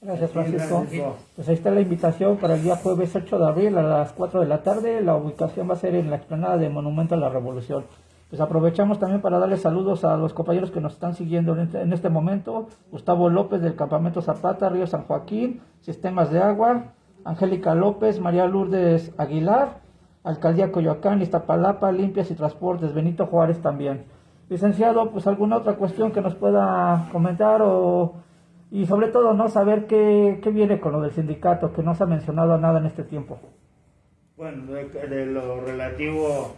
Gracias, Francisco. Sí, gracias. Pues ahí está la invitación para el día jueves 8 de abril a las 4 de la tarde. La ubicación va a ser en la explanada del Monumento a la Revolución. Pues aprovechamos también para darle saludos a los compañeros que nos están siguiendo en este momento. Gustavo López del Campamento Zapata, Río San Joaquín, Sistemas de Agua, Angélica López, María Lourdes Aguilar, Alcaldía Coyoacán, Iztapalapa, Limpias y Transportes, Benito Juárez también. Licenciado, pues alguna otra cuestión que nos pueda comentar, y sobre todo no saber qué viene con lo del sindicato, que no se ha mencionado nada en este tiempo. Bueno, de lo relativo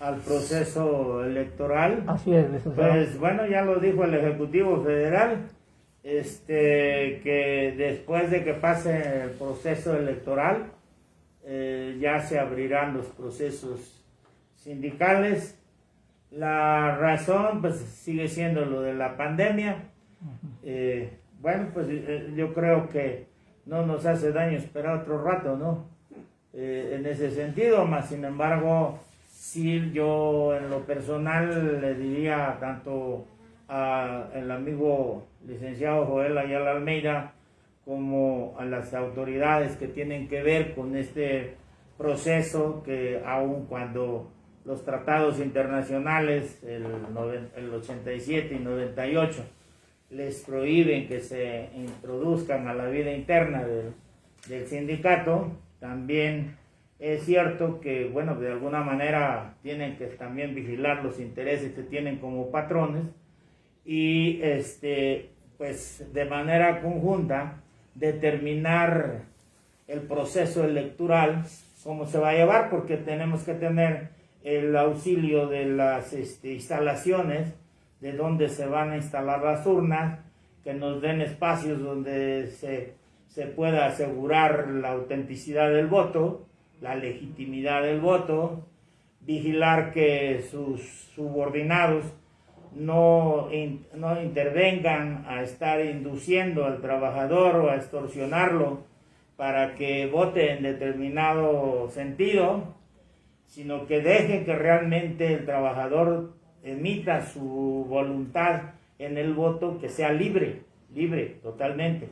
al proceso electoral. Así es, licenciado. Pues bueno, ya lo dijo el Ejecutivo Federal, que después de que pase el proceso electoral, ya se abrirán los procesos sindicales. La razón pues sigue siendo lo de la pandemia. Bueno, pues yo creo que no nos hace daño esperar otro rato, ¿no? En ese sentido, más sin embargo, sí, yo en lo personal le diría tanto al amigo licenciado Joel Ayala Almeida como a las autoridades que tienen que ver con este proceso, que aun cuando los tratados internacionales, el 87 y 98, les prohíben que se introduzcan a la vida interna del sindicato, también es cierto que, bueno, de alguna manera tienen que también vigilar los intereses que tienen como patrones, y pues de manera conjunta determinar el proceso electoral, cómo se va a llevar, porque tenemos que tener el auxilio de las instalaciones, de donde se van a instalar las urnas, que nos den espacios donde se pueda asegurar la autenticidad del voto, la legitimidad del voto, vigilar que sus subordinados no intervengan a estar induciendo al trabajador o a extorsionarlo para que vote en determinado sentido, sino que dejen que realmente el trabajador emita su voluntad en el voto, que sea libre totalmente.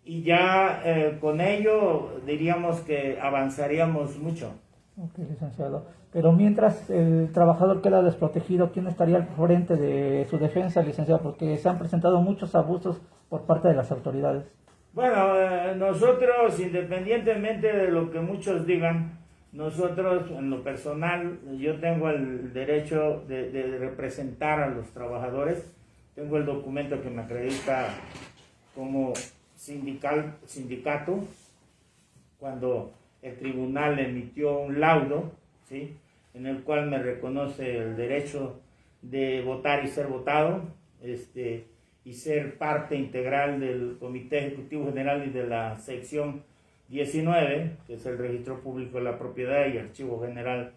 Y ya con ello diríamos que avanzaríamos mucho. Ok, licenciado. Pero mientras el trabajador queda desprotegido, ¿quién estaría al frente de su defensa, licenciado? Porque se han presentado muchos abusos por parte de las autoridades. Bueno, nosotros, independientemente de lo que muchos digan, nosotros en lo personal, yo tengo el derecho de representar a los trabajadores. Tengo el documento que me acredita como sindicato, cuando el tribunal emitió un laudo, ¿sí?, en el cual me reconoce el derecho de votar y ser votado, y ser parte integral del Comité Ejecutivo General y de la sección 19, que es el Registro Público de la Propiedad y Archivo General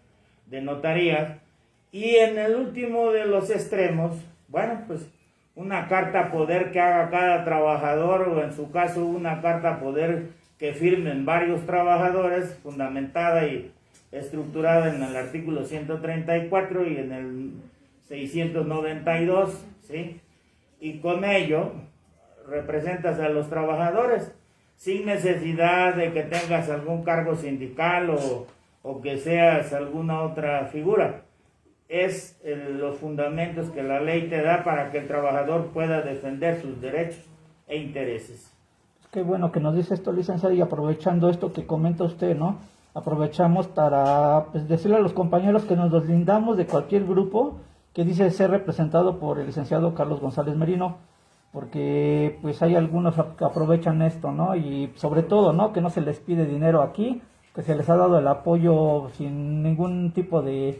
de Notarías. Y en el último de los extremos, bueno, pues una carta poder que haga cada trabajador, o en su caso una carta poder que firmen varios trabajadores, fundamentada y estructurada en el artículo 134 y en el 692, ¿sí? Y con ello representas a los trabajadores sin necesidad de que tengas algún cargo sindical o que seas alguna otra figura. Es los fundamentos que la ley te da para que el trabajador pueda defender sus derechos e intereses. Qué bueno que nos dice esto, licenciado, y aprovechando esto que comenta usted, ¿no? Aprovechamos para decirle a los compañeros que nos deslindamos de cualquier grupo que dice ser representado por el licenciado Carlos González Merino, porque pues hay algunos que aprovechan esto, ¿no? Y sobre todo, ¿no?, que no se les pide dinero aquí, que se les ha dado el apoyo sin ningún tipo de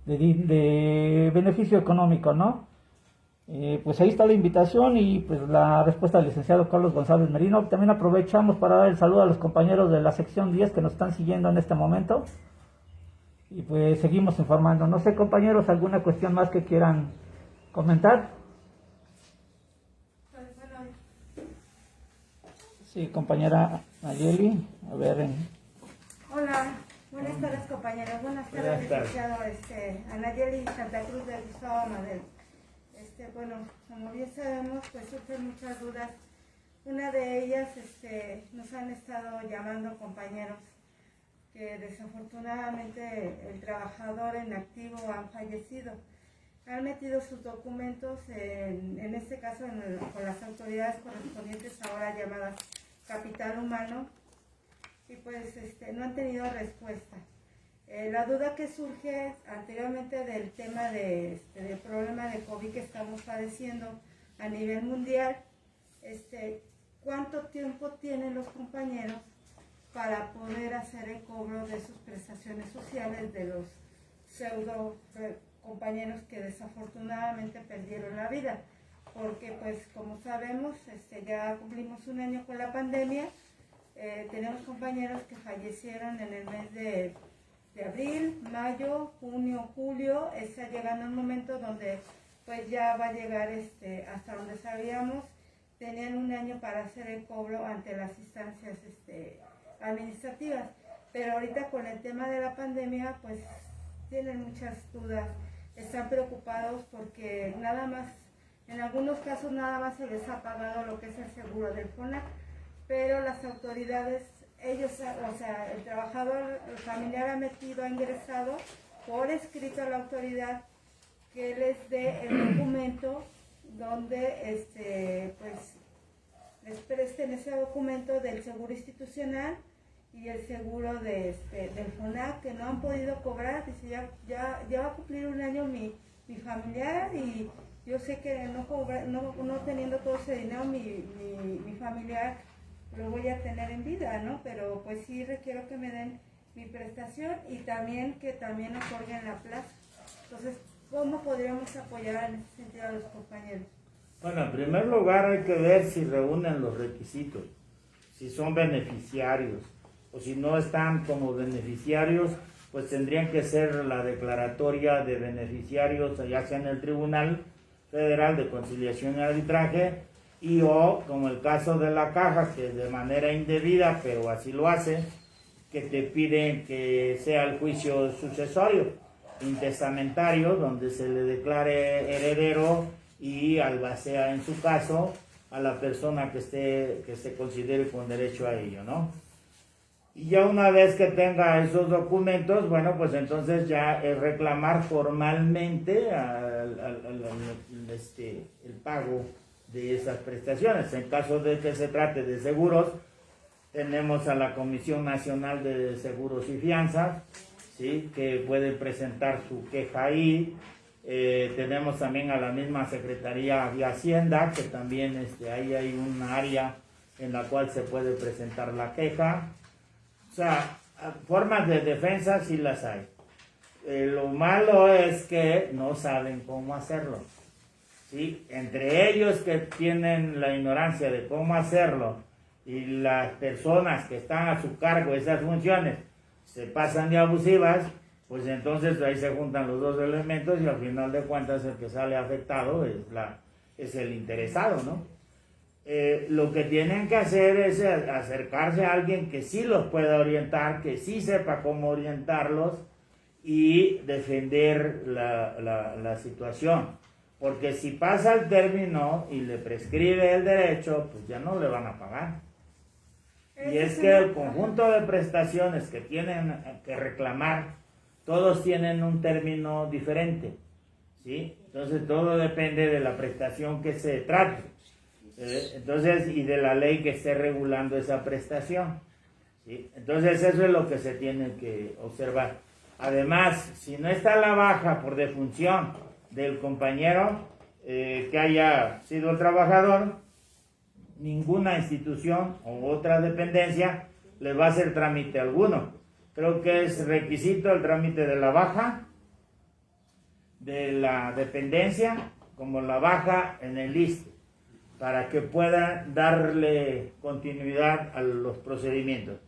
beneficio económico, ¿no? Pues ahí está la invitación y pues la respuesta del licenciado Carlos González Merino. También aprovechamos para dar el saludo a los compañeros de la sección 10 que nos están siguiendo en este momento. Y pues seguimos informando. No sé, compañeros, ¿alguna cuestión más que quieran comentar? Sí, compañera Nayeli, a ver. Hola, buenas tardes, compañeros. Buenas tardes, licenciado Anayeli Santa Cruz de Gustavo Amadero. Bueno, como bien sabemos, pues surgen muchas dudas. Una de ellas, nos han estado llamando compañeros que desafortunadamente el trabajador en activo han fallecido. Han metido sus documentos, en este caso con las autoridades correspondientes, ahora llamadas Capital Humano, y pues no han tenido respuesta. La duda que surge anteriormente del tema del problema de COVID que estamos padeciendo a nivel mundial, ¿cuánto tiempo tienen los compañeros para poder hacer el cobro de sus prestaciones sociales de los pseudo compañeros que desafortunadamente perdieron la vida? Porque pues como sabemos, ya cumplimos un año con la pandemia, tenemos compañeros que fallecieron en el mes de abril, mayo, junio, julio. Está llegando un momento donde pues ya va a llegar hasta donde sabíamos, tenían un año para hacer el cobro ante las instancias administrativas, pero ahorita con el tema de la pandemia pues tienen muchas dudas, están preocupados porque nada más, en algunos casos nada más se les ha pagado lo que es el seguro del FONAC, pero las autoridades, ellos, o sea, el trabajador, el familiar ha ingresado por escrito a la autoridad que les dé el documento donde pues les presten ese documento del seguro institucional y el seguro del FONAC, que no han podido cobrar. Dice, ya va a cumplir un año mi familiar y yo sé que no teniendo todo ese dinero mi familiar lo voy a tener en vida, ¿no? Pero pues sí requiero que me den mi prestación y también que también otorguen la plaza. Entonces, ¿cómo podríamos apoyar en ese sentido a los compañeros? Bueno, en primer lugar hay que ver si reúnen los requisitos, si son beneficiarios, o si no están como beneficiarios, pues tendrían que ser la declaratoria de beneficiarios, ya sea en el Tribunal Federal de Conciliación y Arbitraje, y o, como el caso de la caja, que de manera indebida, pero así lo hace, que te piden que sea el juicio sucesorio, intestamentario, donde se le declare heredero y albacea en su caso a la persona que se considere con derecho a ello, ¿no? Y ya una vez que tenga esos documentos, bueno, pues entonces ya es reclamar formalmente el pago de esas prestaciones. En caso de que se trate de seguros, tenemos a la Comisión Nacional de Seguros y Fianzas, ¿sí?, que puede presentar su queja ahí. Tenemos también a la misma Secretaría de Hacienda, que también ahí hay un área en la cual se puede presentar la queja. O sea, formas de defensa sí las hay. Lo malo es que no saben cómo hacerlo, ¿sí? Entre ellos que tienen la ignorancia de cómo hacerlo y las personas que están a su cargo esas funciones se pasan de abusivas, pues entonces ahí se juntan los dos elementos y al final de cuentas el que sale afectado es el interesado, ¿no? Lo que tienen que hacer es acercarse a alguien que sí los pueda orientar, que sí sepa cómo orientarlos y defender la situación. Porque si pasa el término y le prescribe el derecho, pues ya no le van a pagar. Y es que el conjunto de prestaciones que tienen que reclamar, todos tienen un término diferente, ¿sí? Entonces todo depende de la prestación que se trate. Entonces, y de la ley que esté regulando esa prestación, ¿sí? Entonces eso es lo que se tiene que observar. Además, si no está la baja por defunción del compañero que haya sido el trabajador, ninguna institución o otra dependencia le va a hacer trámite alguno. Creo que es requisito el trámite de la baja, de la dependencia, como la baja en el ISSSTE, para que pueda darle continuidad a los procedimientos.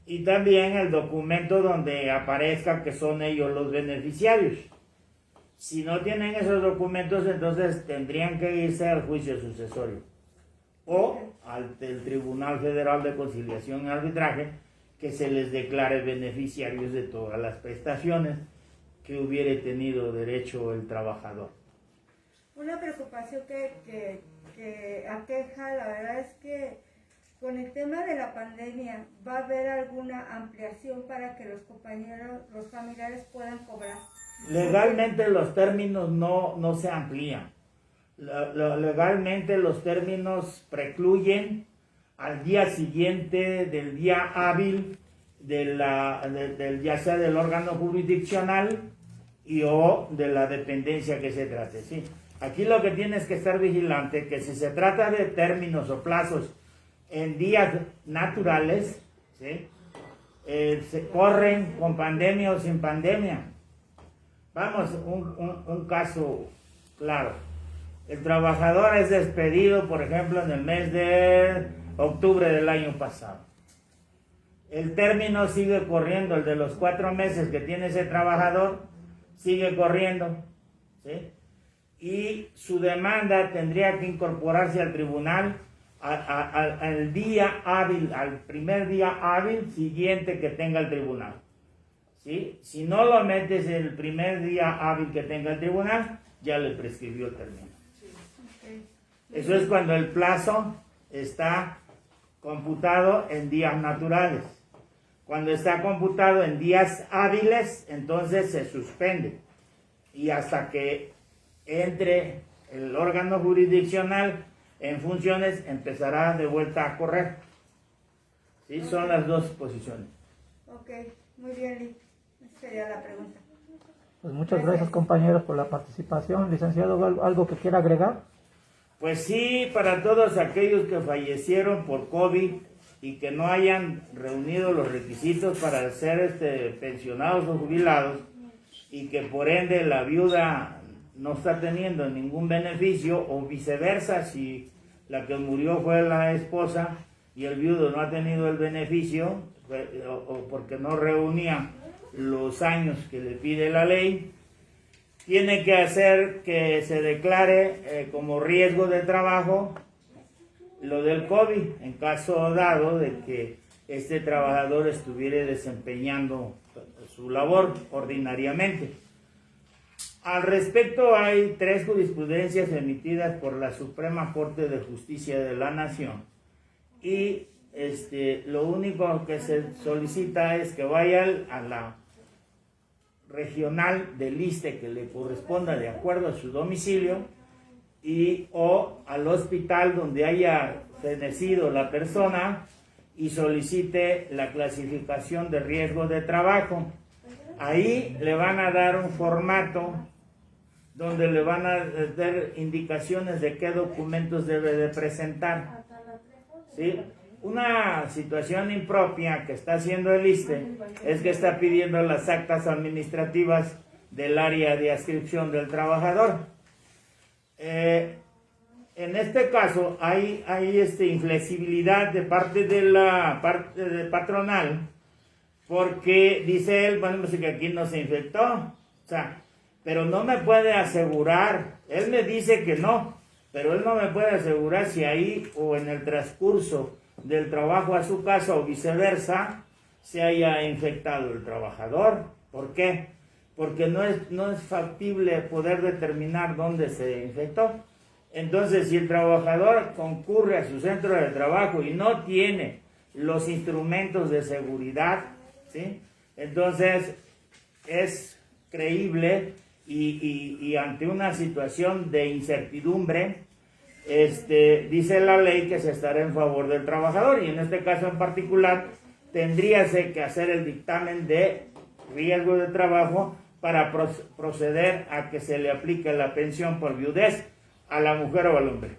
Y también el documento donde aparezca que son ellos los beneficiarios. Si no tienen esos documentos, entonces tendrían que irse al juicio sucesorio o al Tribunal Federal de Conciliación y Arbitraje, que se les declare beneficiarios de todas las prestaciones que hubiere tenido derecho el trabajador. Una preocupación que aqueja, la verdad es que con el tema de la pandemia, ¿va a haber alguna ampliación para que los compañeros, los familiares puedan cobrar? Legalmente los términos no se amplían. Legalmente los términos precluyen al día siguiente del día hábil ya sea del órgano jurisdiccional o de la dependencia que se trate, ¿sí? Aquí lo que tienes que estar vigilante, que si se trata de términos o plazos en días naturales, ¿sí?, se corren con pandemia o sin pandemia. Vamos, un caso claro. El trabajador es despedido, por ejemplo, en el mes de octubre del año pasado. El término sigue corriendo, el de los 4 meses que tiene ese trabajador sigue corriendo, ¿sí? Y su demanda tendría que incorporarse al tribunal al día hábil, al primer día hábil siguiente que tenga el tribunal, ¿sí? Si no lo metes en el primer día hábil que tenga el tribunal, ya le prescribió el término. Eso es cuando el plazo está computado en días naturales. Cuando está computado en días hábiles, entonces se suspende. Y hasta que entre el órgano jurisdiccional en funciones, empezará de vuelta a correr. ¿Sí? Son las dos posiciones. Ok, muy bien, Lee. Esa sería la pregunta. Pues muchas gracias, compañeros, por la participación. Licenciado, ¿algo que quiera agregar? Pues sí, para todos aquellos que fallecieron por COVID y que no hayan reunido los requisitos para ser pensionados o jubilados, y que por ende la viuda no está teniendo ningún beneficio, o viceversa, si la que murió fue la esposa y el viudo no ha tenido el beneficio, o porque no reunía los años que le pide la ley, tiene que hacer que se declare como riesgo de trabajo lo del COVID, en caso dado de que este trabajador estuviera desempeñando su labor ordinariamente. Al respecto, hay 3 jurisprudencias emitidas por la Suprema Corte de Justicia de la Nación y lo único que se solicita es que vaya a la regional del ISSSTE que le corresponda de acuerdo a su domicilio o al hospital donde haya fenecido la persona y solicite la clasificación de riesgo de trabajo. Ahí le van a dar un formato donde le van a dar indicaciones de qué documentos debe de presentar. ¿Sí? Una situación impropia que está haciendo el ISSSTE es que está pidiendo las actas administrativas del área de adscripción del trabajador. En este caso hay inflexibilidad de parte de la parte patronal, porque dice él, bueno, pues que aquí no se infectó, o sea, pero no me puede asegurar, él me dice que no, pero él no me puede asegurar si ahí o en el transcurso del trabajo a su casa o viceversa se haya infectado el trabajador. ¿Por qué? Porque no es factible poder determinar dónde se infectó. Entonces, si el trabajador concurre a su centro de trabajo y no tiene los instrumentos de seguridad, ¿sí? Entonces es creíble y ante una situación de incertidumbre, dice la ley que se estará en favor del trabajador, y en este caso en particular tendría que hacer el dictamen de riesgo de trabajo para proceder a que se le aplique la pensión por viudez a la mujer o al hombre.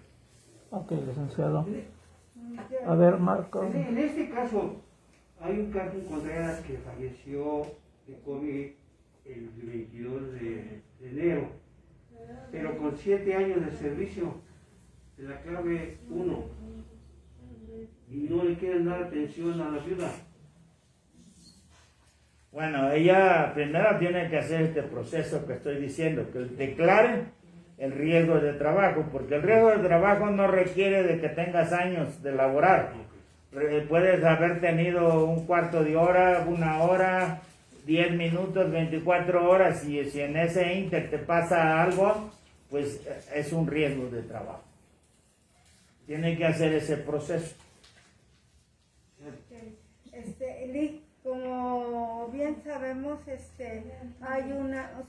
Ok, licenciado. A ver, Marco. En este caso, hay un caso en Contreras que falleció de COVID el 22 de enero, pero con 7 años de servicio de la clave 1, y no le quieren dar atención a la viuda. Bueno, ella primero tiene que hacer este proceso que estoy diciendo, que declare el riesgo de trabajo, porque el riesgo de trabajo no requiere de que tengas años de laborar. Puedes haber tenido un cuarto de hora, 1 hora, 10 minutos, 24 horas, y si en ese inter te pasa algo, pues es un riesgo de trabajo. Tiene que hacer ese proceso. Lick, como bien sabemos,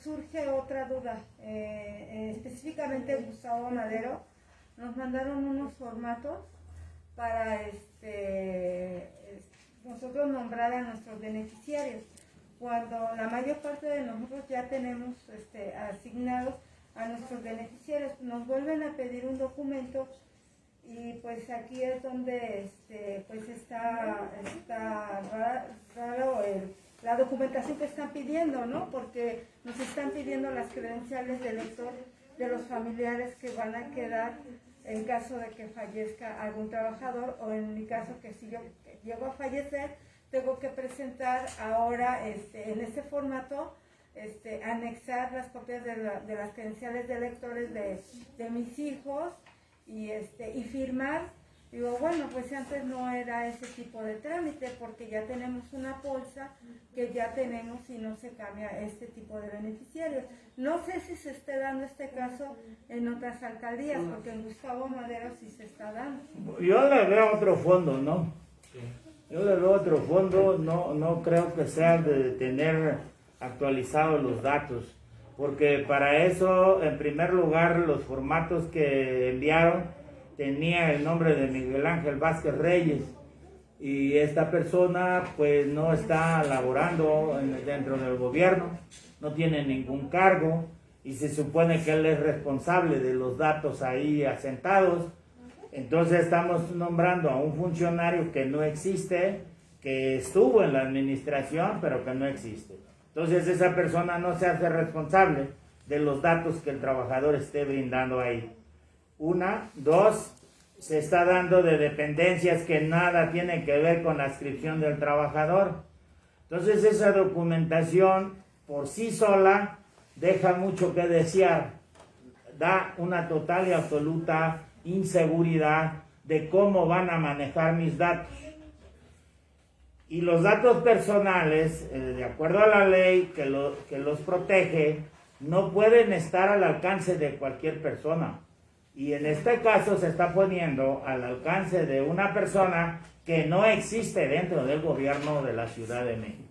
surge otra duda. Específicamente Gustavo Madero nos mandaron unos formatos para nosotros nombrar a nuestros beneficiarios, cuando la mayor parte de nosotros ya tenemos asignados a nuestros beneficiarios. Nos vuelven a pedir un documento y pues aquí es donde pues está raro la documentación que están pidiendo, ¿no? Porque nos están pidiendo las credenciales del lector de los familiares que van a quedar en caso de que fallezca algún trabajador, o en mi caso que si yo llego a fallecer, tengo que presentar ahora en este formato, anexar las copias de las credenciales de lectores de mis hijos y firmar. Digo, bueno, pues antes no era ese tipo de trámite, porque ya tenemos una bolsa que ya tenemos y no se cambia este tipo de beneficiarios. No sé si se esté dando este caso en otras alcaldías, porque en Gustavo Madero sí se está dando. Yo le veo otro fondo, ¿no? Yo le veo otro fondo, no creo que sea de tener actualizados los datos, porque para eso, en primer lugar, los formatos que enviaron tenía el nombre de Miguel Ángel Vázquez Reyes, y esta persona pues no está laborando dentro del gobierno, no tiene ningún cargo, y se supone que él es responsable de los datos ahí asentados. Entonces estamos nombrando a un funcionario que no existe, que estuvo en la administración pero que no existe. Entonces esa persona no se hace responsable de los datos que el trabajador esté brindando ahí. 1, 2, se está dando de dependencias que nada tienen que ver con la adscripción del trabajador. Entonces esa documentación por sí sola deja mucho que desear, da una total y absoluta inseguridad de cómo van a manejar mis datos. Y los datos personales, de acuerdo a la ley que los protege, no pueden estar al alcance de cualquier persona. Y en este caso se está poniendo al alcance de una persona que no existe dentro del gobierno de la Ciudad de México.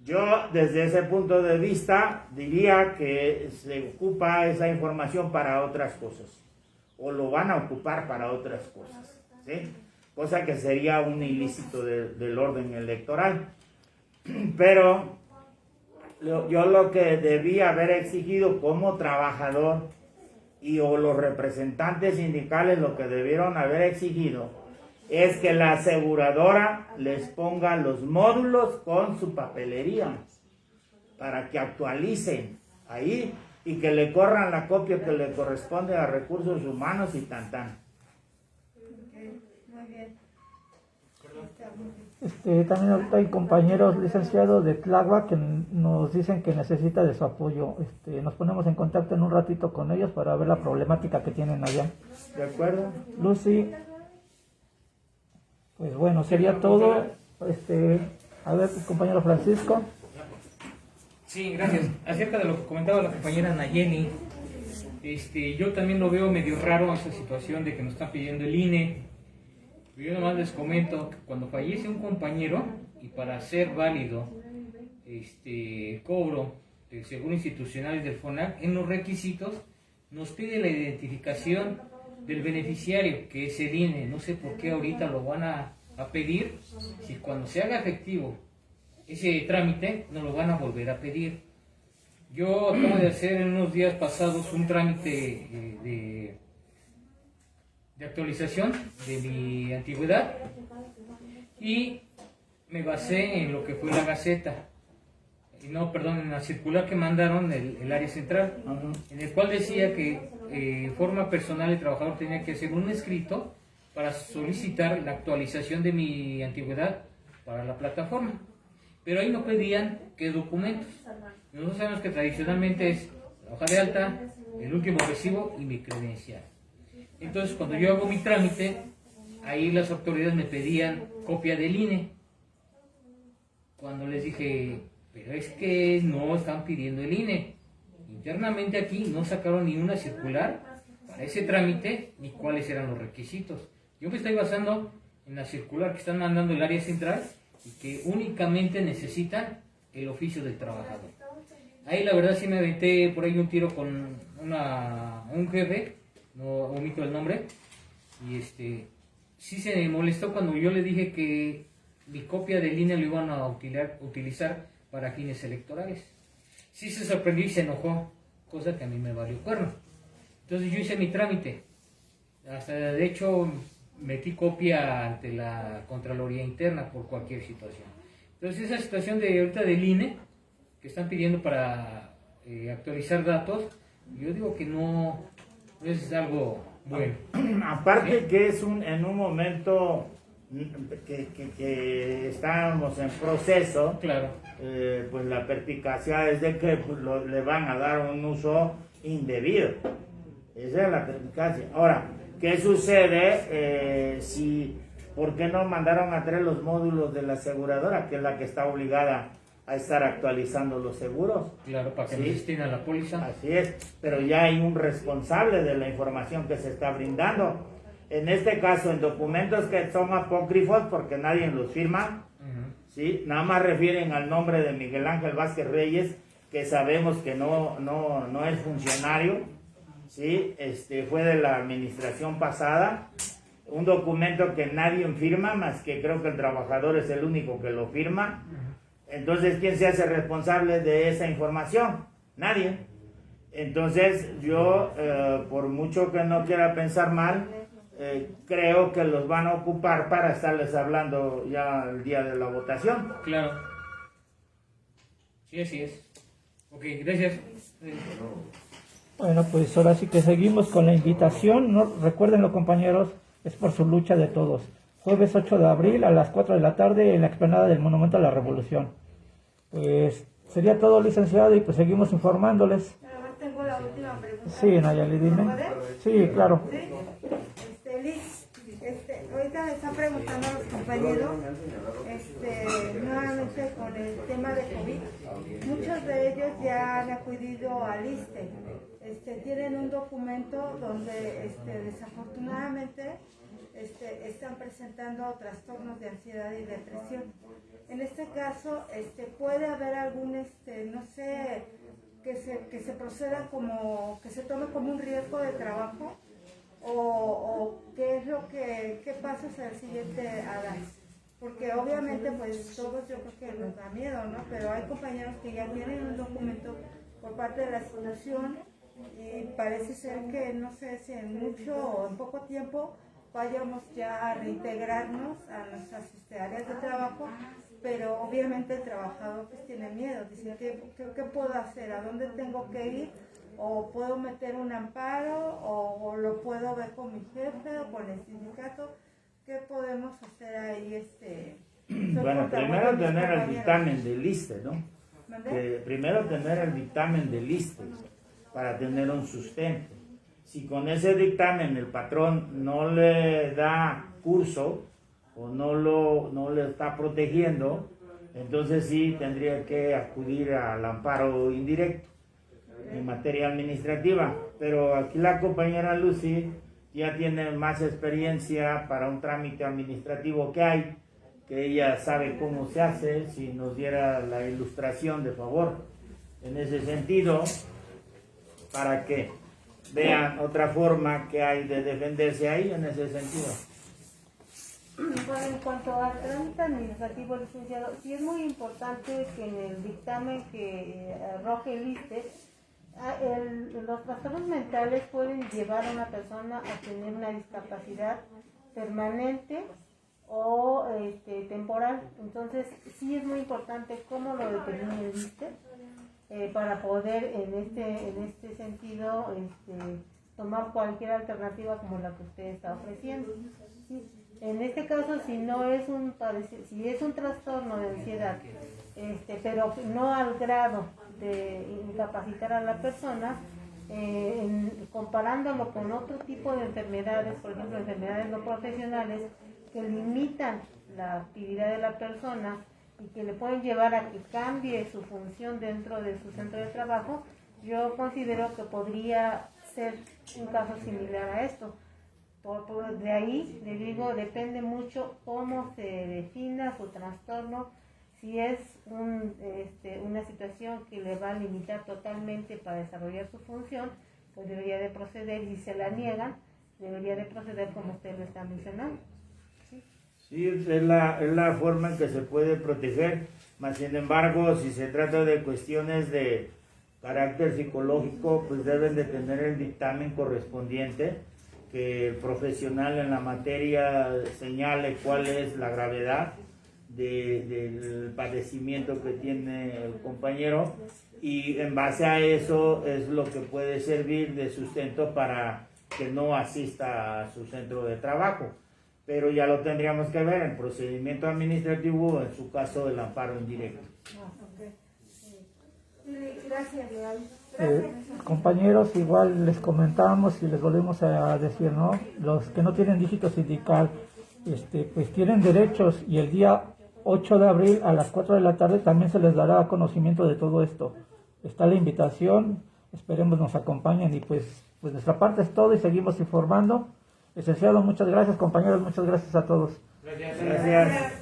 Yo, desde ese punto de vista, diría que se ocupa esa información para otras cosas, o lo van a ocupar para otras cosas, ¿sí? Cosa que sería un ilícito del orden electoral. Pero yo lo que debía haber exigido como trabajador o los representantes sindicales lo que debieron haber exigido es que la aseguradora les ponga los módulos con su papelería para que actualicen ahí y que le corran la copia que le corresponde a recursos humanos y tan. Muy bien. También ahorita hay compañeros licenciados de Tláhuac que nos dicen que necesita de su apoyo. Nos ponemos en contacto en un ratito con ellos para ver la problemática que tienen allá. ¿De acuerdo? Lucy, pues bueno, sería todo. A ver, compañero Francisco. Sí, gracias. Acerca de lo que comentaba la compañera Nayeli, yo también lo veo medio raro esa situación de que nos están pidiendo el INE. Yo nomás les comento que cuando fallece un compañero y para ser válido cobro del seguro institucional del FONAC, en los requisitos nos pide la identificación del beneficiario, que es el INE. No sé por qué ahorita lo van a pedir, si cuando se haga efectivo ese trámite nos lo van a volver a pedir. Yo acabo de hacer en unos días pasados un trámite de actualización de mi antigüedad y me basé en lo que fue la Gaceta, en la circular que mandaron el área central, en el cual decía que forma personal el trabajador tenía que hacer un escrito para solicitar la actualización de mi antigüedad para la plataforma, pero ahí no pedían qué documentos. Nosotros sabemos que tradicionalmente es la hoja de alta, el último recibo y mi credencial. Entonces, cuando yo hago mi trámite, ahí las autoridades me pedían copia del INE. Cuando les dije, pero es que no están pidiendo el INE. Internamente aquí no sacaron ni una circular para ese trámite, ni cuáles eran los requisitos. Yo me estoy basando en la circular que están mandando el área central y que únicamente necesitan el oficio del trabajador. Ahí la verdad sí me aventé por ahí un tiro con un jefe, no omito el nombre, y sí se molestó cuando yo le dije que mi copia del INE lo iban a utilizar para fines electorales. Sí se sorprendió y se enojó, cosa que a mí me valió cuerno. Entonces yo hice mi trámite, hasta de hecho metí copia ante la Contraloría Interna por cualquier situación. Entonces esa situación de ahorita del INE, que están pidiendo para actualizar datos, yo digo que no es algo bueno. Aparte, ¿sí? que es en un momento que estábamos en proceso, Claro. Pues la perspicacia es de que pues, le van a dar un uso indebido. Esa es la perspicacia. Ahora, ¿qué sucede por qué no mandaron a traer los módulos de la aseguradora, que es la que está obligada a estar actualizando los seguros? Claro, para que me Sí. destinen a la póliza. Así es, pero ya hay un responsable de la información que se está brindando. En este caso, en documentos que son apócrifos, porque nadie los firma, ¿sí? Nada más refieren al nombre de Miguel Ángel Vázquez Reyes, que sabemos que no es funcionario, ¿sí? Fue de la administración pasada. Un documento que nadie firma, más que creo que el trabajador es el único que lo firma. Entonces, ¿quién se hace responsable de esa información? Nadie. Entonces, yo, por mucho que no quiera pensar mal, creo que los van a ocupar para estarles hablando ya el día de la votación. Claro. Sí, así es. Ok, gracias. Bueno, pues ahora sí que seguimos con la invitación. No, recuérdenlo, compañeros, es por su lucha de todos. jueves 8 de abril a las 4 de la tarde en la explanada del Monumento a la Revolución. Pues sería todo, licenciado, y pues seguimos informándoles. Tengo la última pregunta. Sí, Nayeli, dime. Sí, claro. Liz, ahorita me están preguntando a los compañeros, nuevamente con el tema de COVID. Muchos de ellos ya han acudido al ISSSTE. Tienen un documento donde desafortunadamente están presentando trastornos de ansiedad y depresión. En este caso, puede haber algún, no sé, que se proceda como, que se tome como un riesgo de trabajo, o qué es lo que, qué pasos al siguiente harán. Porque obviamente, pues todos yo creo que nos da miedo, ¿no? Pero hay compañeros que ya tienen un documento por parte de la institución y parece ser que, no sé si en mucho o en poco tiempo vayamos ya a reintegrarnos a nuestras áreas de trabajo, pero obviamente el trabajador pues tiene miedo, dice, ¿qué puedo hacer? ¿A dónde tengo que ir? ¿O puedo meter un amparo? ¿O lo puedo ver con mi jefe o con el sindicato? ¿Qué podemos hacer ahí? Bueno, primero tener el dictamen del ISSSTE, ¿no? Primero tener el dictamen del ISSSTE para tener un sustento. Si con ese dictamen el patrón no le da curso o no le está protegiendo, entonces sí tendría que acudir al amparo indirecto en materia administrativa. Pero aquí la compañera Lucy ya tiene más experiencia para un trámite administrativo que hay, que ella sabe cómo se hace. Si nos diera la ilustración, de favor, en ese sentido, para que vean otra forma que hay de defenderse ahí en ese sentido. Bueno, en cuanto al trámite administrativo, licenciado, sí es muy importante que en el dictamen que arroje el ISSSTE, los trastornos mentales pueden llevar a una persona a tener una discapacidad permanente o temporal. Entonces sí es muy importante cómo lo determina el ISSSTE para poder en este sentido tomar cualquier alternativa como la que usted está ofreciendo. ¿Sí? En este caso, si es un trastorno de ansiedad, pero no al grado de incapacitar a la persona, comparándolo con otro tipo de enfermedades, por ejemplo, enfermedades no profesionales que limitan la actividad de la persona y que le pueden llevar a que cambie su función dentro de su centro de trabajo, yo considero que podría ser un caso similar a esto. De ahí, le digo, depende mucho cómo se defina su trastorno. Si es una situación que le va a limitar totalmente para desarrollar su función, pues debería de proceder, y si se la niegan, debería de proceder como usted lo está mencionando. Sí, es la forma en que se puede proteger, mas sin embargo, si se trata de cuestiones de carácter psicológico, pues deben de tener el dictamen correspondiente, que el profesional en la materia señale cuál es la gravedad del padecimiento que tiene el compañero, y en base a eso es lo que puede servir de sustento para que no asista a su centro de trabajo. Pero ya lo tendríamos que ver en procedimiento administrativo, en su caso el amparo indirecto. Gracias, Compañeros, igual les comentamos y les volvemos a decir, ¿no? Los que no tienen dígito sindical, pues tienen derechos, y el día 8 de abril a las 4 de la tarde también se les dará conocimiento de todo esto. Está la invitación, esperemos nos acompañen, y pues nuestra parte es todo y seguimos informando. Licenciado, muchas gracias. Compañeros, muchas gracias a todos. Gracias.